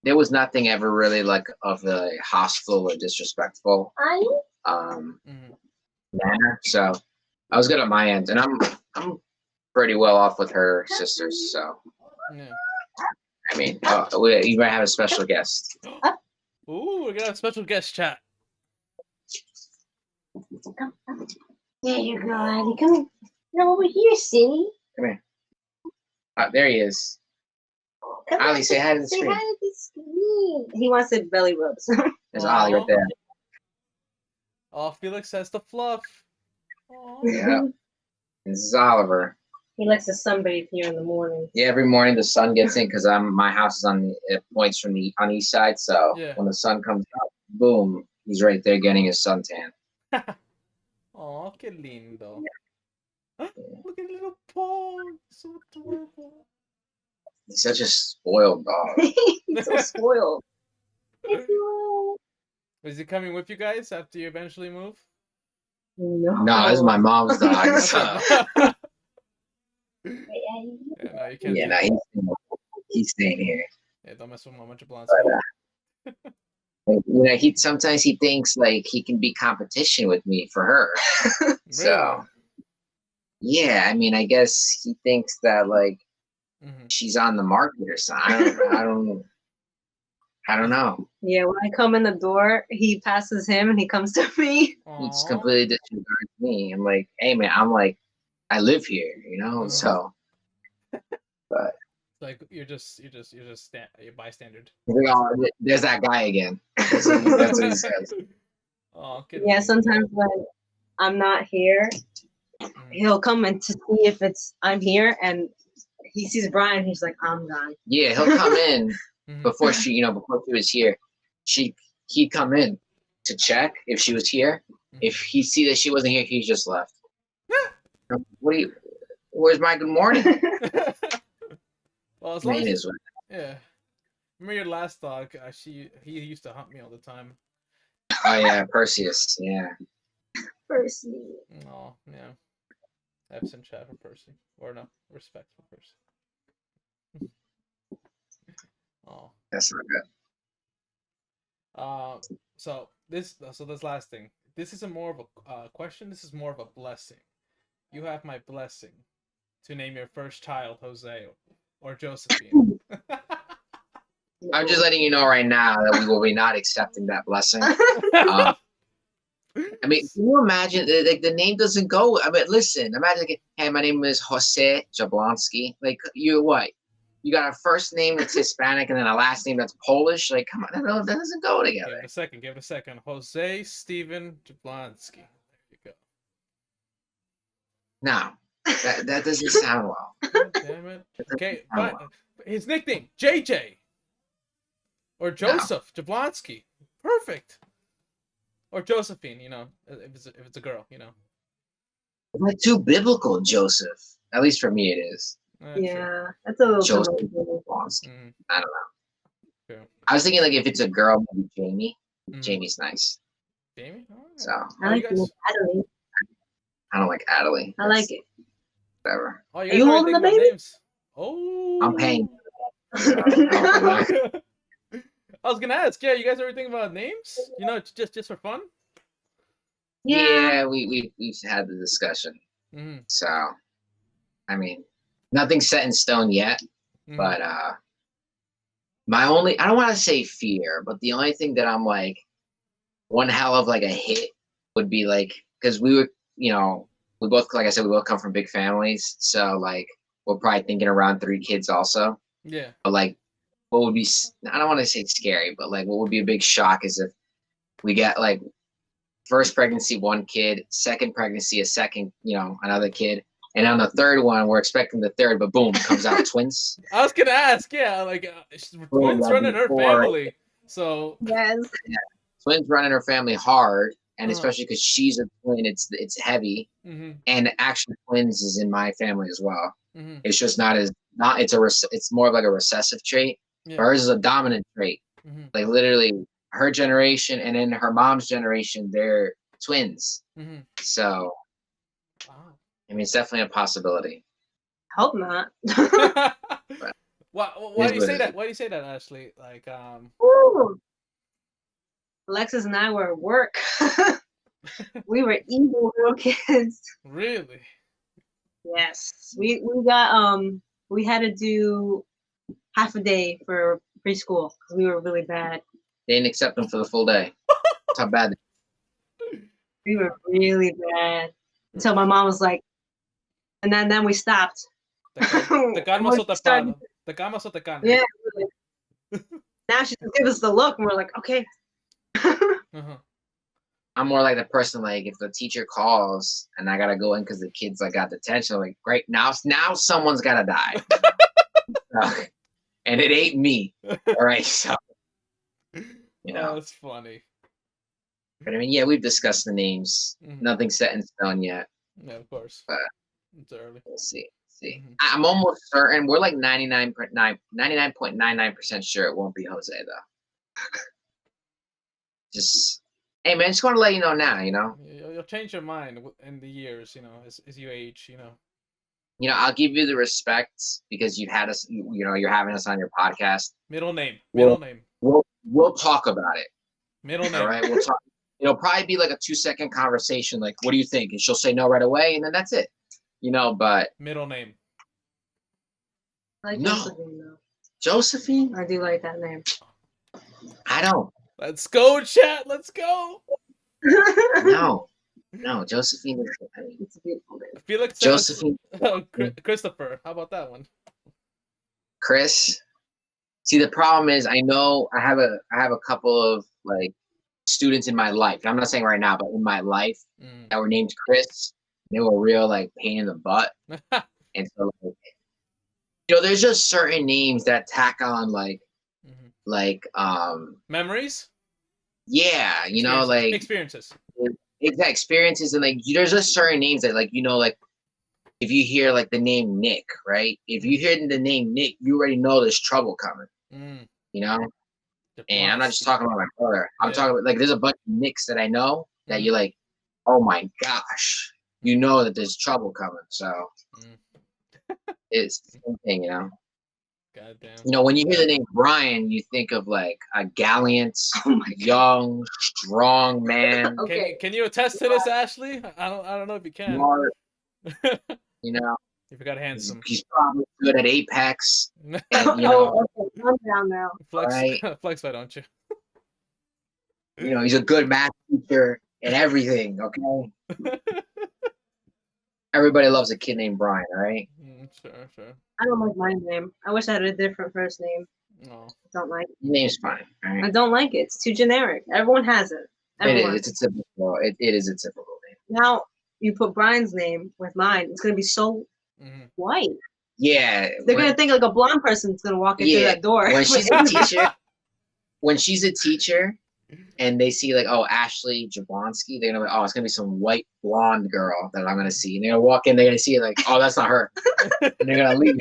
there was nothing ever really like of a hostile or disrespectful manner. So I was good on my end, and I'm pretty well off with her sisters. So I mean, you might have a special guest. Ooh, we got a special guest chat. There you go, Andy. Come over here, Cindy. Come here. There he is. Ollie, say hi to the screen. Say hi to the screen. He wants to belly rubs. There's Ollie right there. Oh, Felix has the fluff. Yeah. This is Oliver. He likes to sunbathe here in the morning. Yeah, every morning the sun gets in because my house is on points from the east side. So when the sun comes up, boom, he's right there getting his suntan. Oh, qué lindo. Look at little Paul. So adorable. He's such a spoiled dog. He's so spoiled. Is he coming with you guys after you eventually move? No, this is my mom's dog. So. He's staying here. Yeah, don't mess with Mama Jablonski. Sometimes he thinks like he can be competition with me for her. Really? So yeah, I mean, I guess he thinks that like she's on the market or something. I don't know. Yeah, when I come in the door, he passes him and he comes to me. He just completely disregards me. I'm like, hey man, I live here, so. But like you're bystander. There's that guy again. That's what he says. Yeah, sometimes when I'm not here he'll come in to see if I'm here, and he sees Bryan. He's like, I'm gone. Yeah, he'll come in before she was here. He'd come in to check if she was here. If he see that she wasn't here, he just left. Where's my good morning? Well, as long as yeah. Remember your last dog? He used to hunt me all the time. Oh yeah, Perseus. Yeah. Percy. Oh yeah. Absent chat for Percy, or no respect for Percy. Oh. That's not good. So this last thing. This isn't more of a question. This is more of a blessing. You have my blessing to name your first child Jose or Josephine. I'm just letting you know right now that we will be not accepting that blessing. I mean, can you imagine? Like, the name doesn't go. I mean, listen. Imagine, like, hey, my name is Jose Jablonski. Like, you're what? You got a first name that's Hispanic and then a last name that's Polish. Like, come on, that doesn't go together. Give it a second. Jose Steven Jablonski. There you go. No, that doesn't sound well. God damn it. Okay, fine. His nickname JJ or Joseph Jablonski. Perfect. Or Josephine, if it's a girl, That's too biblical, Joseph. At least for me, it is. Yeah, that's a little Joseph Jablonski. I don't know. True. I was thinking, like, if it's a girl, maybe Jamie. Jamie's nice. Jamie? Oh, so I like Adelie. I don't like Adelie. I like it. Whatever. Oh, Are you holding the baby? Names? Oh. I'm paying. I was gonna ask, you guys ever think about names? Just for fun? Yeah, we've had the discussion. So, I mean, nothing's set in stone yet. But my only, I don't want to say fear, but the only thing that I'm like, one hell of like a hit would be like, because we were, we both, like I said, we both come from big families. So like, we're probably thinking around 3 kids also. Yeah. But like, what would be, I don't want to say scary, but like what would be a big shock is if we get like first pregnancy 1 kid, second pregnancy a second, another kid, and on the third one we're expecting the third, but boom, comes out twins. I was gonna ask, twins running her family, so yes, twins running her family hard, and especially because she's a twin, it's heavy, and actually twins is in my family as well. It's just it's more of like a recessive trait. Yeah. Hers is a dominant trait. Like literally her generation and then her mom's generation, they're twins. So, wow. I mean, it's definitely a possibility. Hope not. Why do you say that? Why do you say that, Ashley? Like, Ooh. Alexis and I were at work. We were evil little kids. Really? Yes. We got we had to do half a day for preschool because we were really bad. They didn't accept them for the full day. That's how bad we were really bad. Until my mom was like, and then we stopped. The yeah. Now she just gives us the look and we're like, okay. I'm more like the person, like, if the teacher calls and I gotta go in because the kids like got detention, like, great, now someone's gotta die. And it ain't me. All right, so Oh, that's funny. But I mean, yeah, we've discussed the names. Nothing's set in stone yet. Yeah, of course. But it's early. We'll see. I'm almost certain. We're like 99.99% sure it won't be Jose though. Just, hey man, just want to let you know now. You'll change your mind in the years. As you age. I'll give you the respect because you've had us. You're having us on your podcast. Middle name. We'll talk about it. Middle name. All right, we'll talk. It'll probably be like a 2-second conversation. Like, what do you think? And she'll say no right away, and then that's it. But middle name. I like Josephine, though. Josephine? I do like that name. I don't. Let's go, chat. Let's go. No, Josephine. It's a beautiful name. Felix. Josephine. Christopher. How about that one? Chris. See, the problem is, I know I have a couple of like students in my life. I'm not saying right now, but in my life that were named Chris. They were real like pain in the butt. And so like, there's just certain names that tack on like memories. Yeah, like experiences. Exact experiences, and like there's just certain names that like like if you hear like the name Nick, right? If you hear the name Nick, you already know there's trouble coming. And I'm not just talking about my brother. I'm talking about like there's a bunch of Nicks that I know that you're like, oh my gosh, you know that there's trouble coming. So it's the same thing, Goddamn. When you hear the name Bryan, you think of like a gallant, young, strong man. Okay. Can you attest to this, Ashley? I don't know if you can. Smart, You forgot handsome. He's probably good at Apex. And, okay, calm down now. Flex, why don't you? He's a good math teacher and everything. Okay. Everybody loves a kid named Bryan, right? Sure. I don't like my name. I wish I had a different first name. No. Don't like it. Your name's fine. Right? I don't like it. It's too generic. Everyone has it. Everyone. It is. It's a typical. It is a typical name. Now you put Bryan's name with mine. It's gonna be so white. Yeah. They're gonna think like a blonde person's gonna walk in through that door. When she's a teacher, and they see like, oh, Ashley Jablonski, they're gonna be, oh, it's gonna be some white blonde girl that I'm gonna see, and they're gonna walk in, they're gonna see it like, oh, that's not her, and they're gonna leave.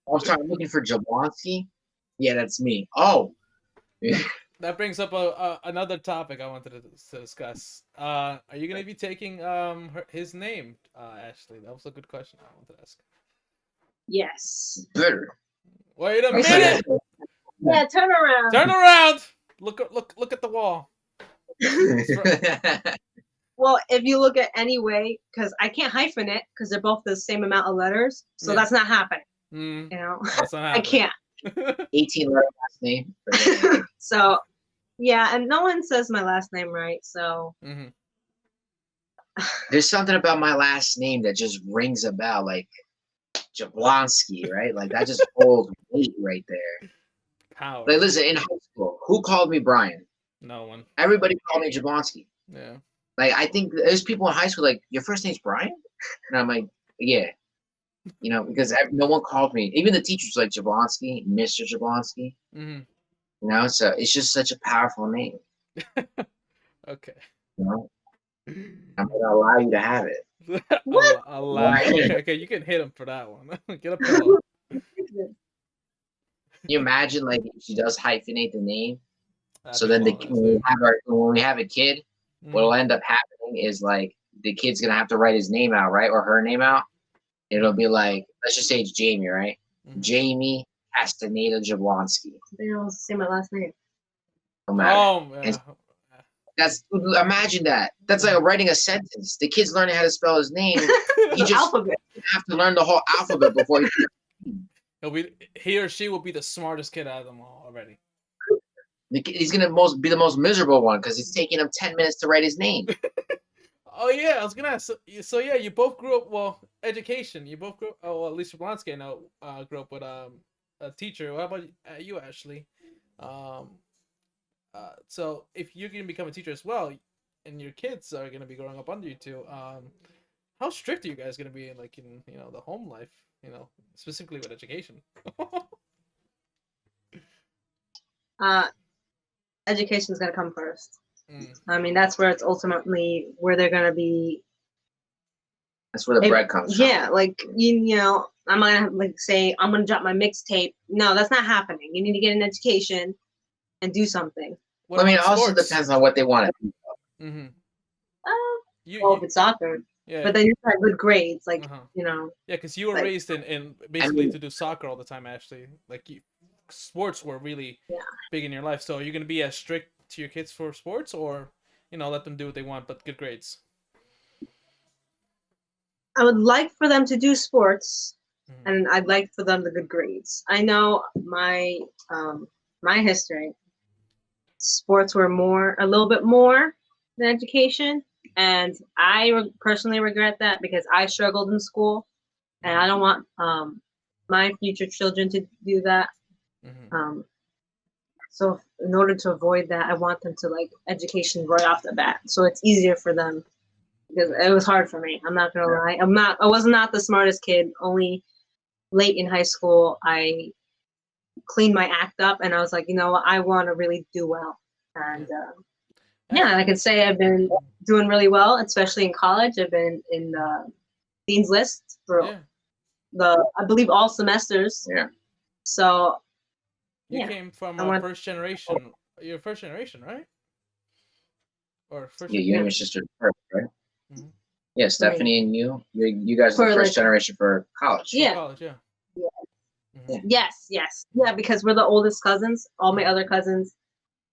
I'm looking for Jablonski. Yeah, that's me. Oh. That brings up another topic I wanted to discuss. Are you gonna be taking his name, Ashley? That was a good question I wanted to ask. Yes. Better. Wait a minute. Yeah, turn around. Turn around. Look at the wall. Well, if you look at any way, because I can't hyphen it because they're both the same amount of letters, so that's not happening. That's not happening. I can't. 18 letter last name. So, yeah, and no one says my last name right, so. There's something about my last name that just rings a bell, like Jablonski, right? Like that just holds weight right there. Power. Like, listen, in high school, who called me Bryan? No one. Everybody called me Jablonski. Yeah. Like, I think there's people in high school like, your first name's Bryan? And I'm like, yeah. Because no one called me. Even the teachers like Jablonski, Mr. Jablonski. So it's just such a powerful name. Okay. I'm going to allow you to have it. What? Okay, you can hit him for that one. Get a pillow. Can you imagine, like, if she does hyphenate the name? So then when we have a kid, what'll end up happening is, like, the kid's going to have to write his name out, right? Or her name out. It'll be like, let's just say it's Jamie, right? Jamie Castaneda Jablonski. They don't say my last name. No matter. Imagine that. That's like writing a sentence. The kid's learning how to spell his name. He just have to learn the whole alphabet before he or she will be the smartest kid out of them all already. He's gonna be the most miserable one because it's taking him 10 minutes to write his name. Oh yeah, I was gonna ask. So yeah, you both grew up education. You both grew up. Oh, well, at least Jablonski, I know, grew up with a teacher. What about you, Ashley? So if you're gonna become a teacher as well, and your kids are gonna be growing up under you too, how strict are you guys gonna be in the home life? Specifically with education. Education's gonna come first. I mean, that's where it's ultimately where they're gonna be. That's where the bread comes from. Yeah, like I'm gonna say I'm gonna drop my mixtape. No, that's not happening. You need to get an education and do something. It also depends on what they want to do. If it's soccer. Yeah. But then you have good grades, Yeah, because you were raised in basically to do soccer all the time, Ashley. Like sports were really big in your life. So are you gonna be as strict to your kids for sports, or let them do what they want but good grades? I would like for them to do sports, and I'd like for them to good grades. I know my history. Sports were a little bit more than education. And I personally regret that because I struggled in school, and I don't want my future children to do that. So in order to avoid that, I want them to like education right off the bat, so it's easier for them because it was hard for me. I'm not gonna lie. I was not the smartest kid. Only late in high school, I cleaned my act up, and I was like, you know what, I want to really do well. And I can say I've been doing really well, especially in college. I've been in the Dean's List for I believe all semesters. Yeah. So you came from first generation. You're first generation, right? Or first? Yeah, you and your sister first, right? Mm-hmm. Yeah, Stephanie and you guys are the first generation for college. Yeah. For college, yeah. Mm-hmm. Yes. Yeah, because we're the oldest cousins. All my other cousins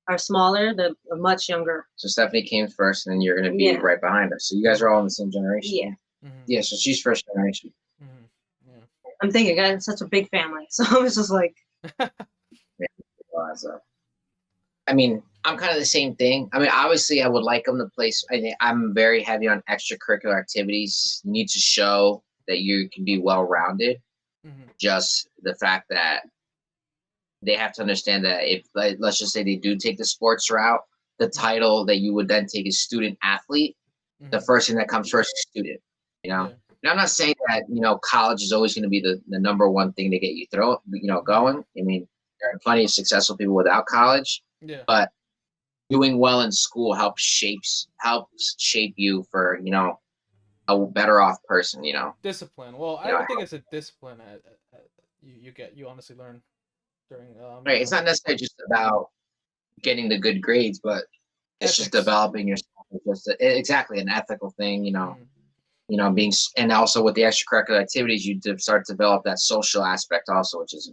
are smaller. They're much younger. So Stephanie came first, and then you're going to be right behind her. So you guys are all in the same generation. Yeah. Mm-hmm. Yeah, so she's first generation. Mm-hmm. Yeah. I'm thinking, guys, it's such a big family. So I was just like... I mean, I'm kind of the same thing. I mean, obviously, I would like them to play. I'm very heavy on extracurricular activities. You need to show that you can be well-rounded. Mm-hmm. Just the fact that they have to understand that if, let's just say they do take the sports route, the title that you would then take is student athlete. Mm-hmm. The first thing that comes first is student, you know? Yeah. And I'm not saying that, college is always going to be the number one thing to get you going. I mean, there are plenty of successful people without college. Yeah. But doing well in school helps shape you for, a better off person, Discipline. Well, I don't think it's a discipline you honestly learn during right. It's not necessarily just about getting the good grades, but it's just developing yourself. It's just exactly an ethical thing, being, and also with the extracurricular activities, you start to develop that social aspect also, which is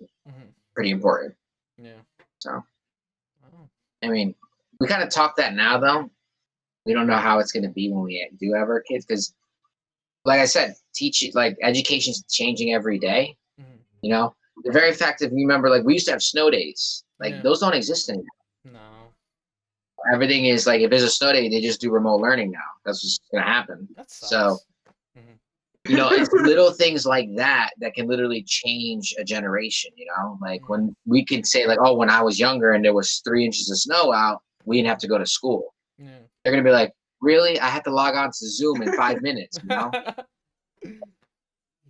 pretty important. Yeah. So, I mean, we kind of talk that now, though. We don't know how it's going to be when we do have our kids, because, like I said, education's changing every day. Mm-hmm. The very fact that, you remember, we used to have snow days. Those don't exist anymore. No. Everything is if there's a snow day, they just do remote learning now. That's what's going to happen. That sucks. So, it's little things like that can literally change a generation, when we can say when I was younger and there was 3 inches of snow out, we didn't have to go to school. Yeah. They're going to be like, really? I had to log on to Zoom in 5 minutes,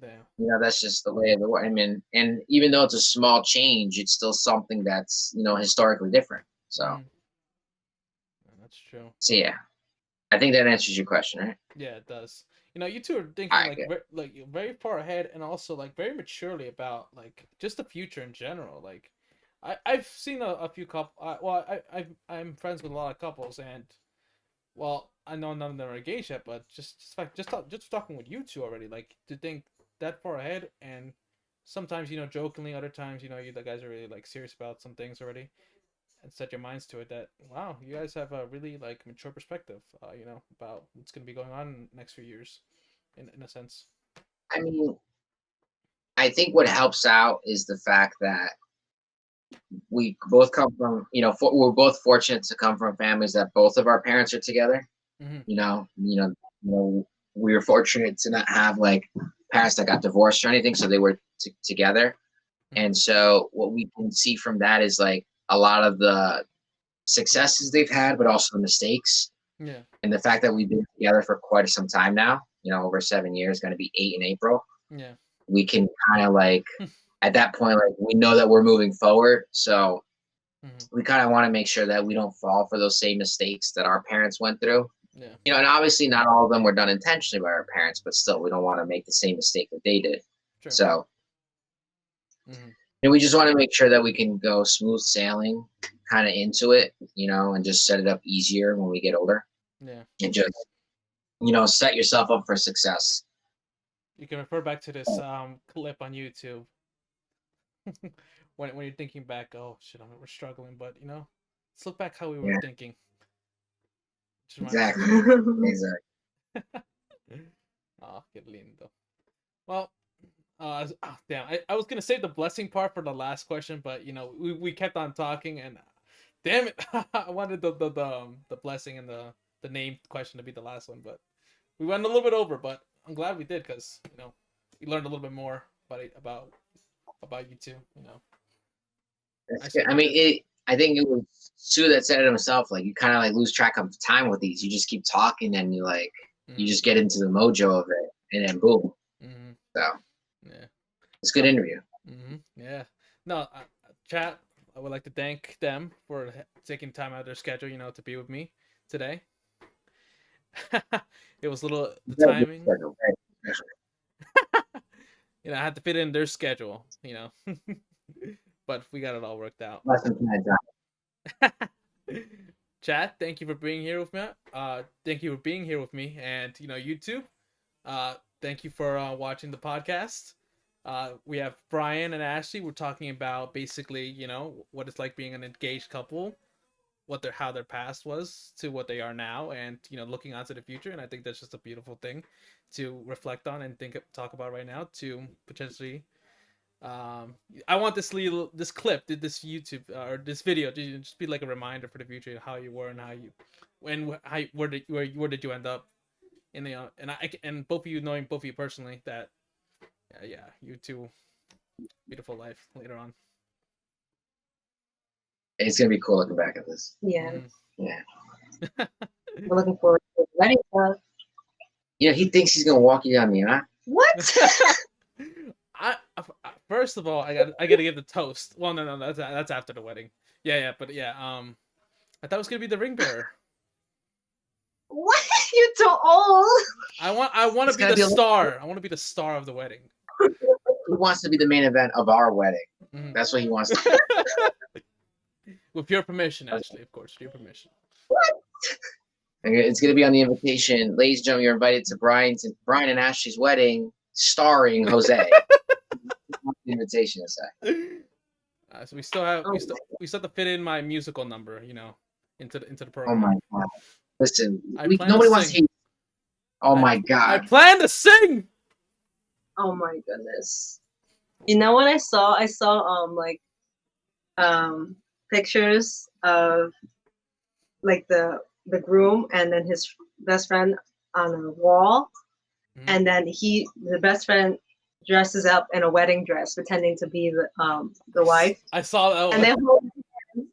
Damn. That's just the way of the world. I mean, and even though it's a small change, it's still something that's, historically different. So. That's true. So, yeah. I think that answers your question, right? Yeah, it does. You two are thinking very far ahead, and also very maturely about just the future in general. I've seen a few I'm friends with a lot of couples, and I know none of them are engaged yet, but just talking with you two already, to think that far ahead, and sometimes jokingly, other times you guys are really serious about some things already. And set your minds to it that, wow, you guys have a really mature perspective, about what's going to be going on in the next few years, in a sense. I mean, I think what helps out is the fact that we both come from, we're both fortunate to come from families that both of our parents are together. Mm-hmm. We were fortunate to not have parents that got divorced or anything, so they were together. Mm-hmm. And so what we can see from that is a lot of the successes they've had, but also the mistakes. Yeah. And the fact that we've been together for quite some time now, over 7 years, going to be 8 in April. Yeah. We can kind of at that point, we know that we're moving forward. So we kind of want to make sure that we don't fall for those same mistakes that our parents went through. Yeah. And obviously not all of them were done intentionally by our parents, but still we don't want to make the same mistake that they did. Sure. So. Mm-hmm. And we just want to make sure that we can go smooth sailing kind of into it, and just set it up easier when we get older. Yeah. And just, set yourself up for success. You can refer back to this clip on YouTube when you're thinking back, oh shit, we're struggling, but let's look back how we were thinking. Exactly. Oh, qué lindo. Well, damn, I was gonna save the blessing part for the last question, but we kept on talking, and damn it, I wanted the blessing and the name question to be the last one, but we went a little bit over, but I'm glad we did, because we learned a little bit more about you two. I mean, I think it was Sue that said it himself. You kind of lose track of time with these. You just keep talking, and you You just get into the mojo of it, and then boom. So yeah, it's a good interview. Yeah. No, chat. I would like to thank them for taking time out of their schedule, to be with me today. It was a little the timing. I had to fit in their schedule, but we got it all worked out. Chat, thank you for being here with me. Thank you for being here with me, and YouTube. Thank you for watching the podcast. We have Bryan and Ashley. We're talking about basically, what it's like being an engaged couple, how their past was to what they are now, and looking onto the future. And I think that's just a beautiful thing to reflect on and talk about right now. To potentially, I want this clip, this YouTube or this video to just be like a reminder for the future, how you were and where did you end up in the and both of you, knowing both of you personally, that you two, beautiful life later on. It's gonna be cool looking back at this. Yeah. Yeah. We're looking forward to the wedding stuff. He thinks he's gonna walk you down the aisle. What? First of all, I gotta give the toast. Well, no, that's after the wedding. But I thought it was gonna be the ring bearer. What? You're too old. I want to be the star. I want to be the star of the wedding. He wants to be the main event of our wedding. That's what he wants to do. With your permission, Ashley, of course. With your permission. What? It's going to be on the invitation. Ladies and gentlemen, you're invited to Bryan and Ashley's wedding, starring Jose. The invitation is so we still have we still have to fit in my musical number, into the program. Oh my God! Listen, nobody wants to. My God! I plan to sing. Oh my goodness! You know what I saw? I saw pictures of like the groom and then his best friend on a wall, and then the best friend dresses up in a wedding dress pretending to be the wife. I saw that. And they hold hands,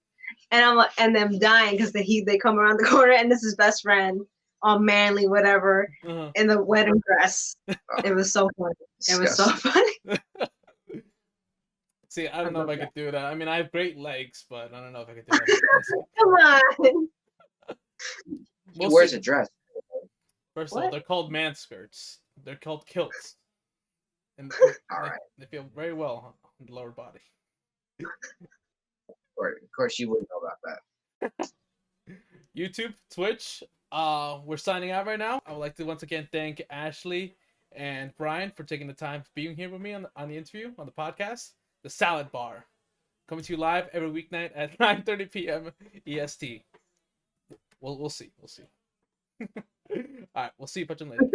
and I'm like, and them dying because they come around the corner and this is best friend, all manly whatever, in the wedding dress. It was so funny. It was so funny. See, I don't know if I could do that. I mean, I have great legs, but I don't know if I could do that. Come on. He wears a dress. First of all, they're called man skirts. They're called kilts. And they feel very well on the lower body. Of course, you wouldn't know about that. YouTube, Twitch, we're signing out right now. I would like to once again thank Ashley and Bryan for taking the time being here with me on the interview, on the podcast. The Salad Bar, coming to you live every weeknight at 9:30 p.m. EST. We'll see. All right, we'll see you later.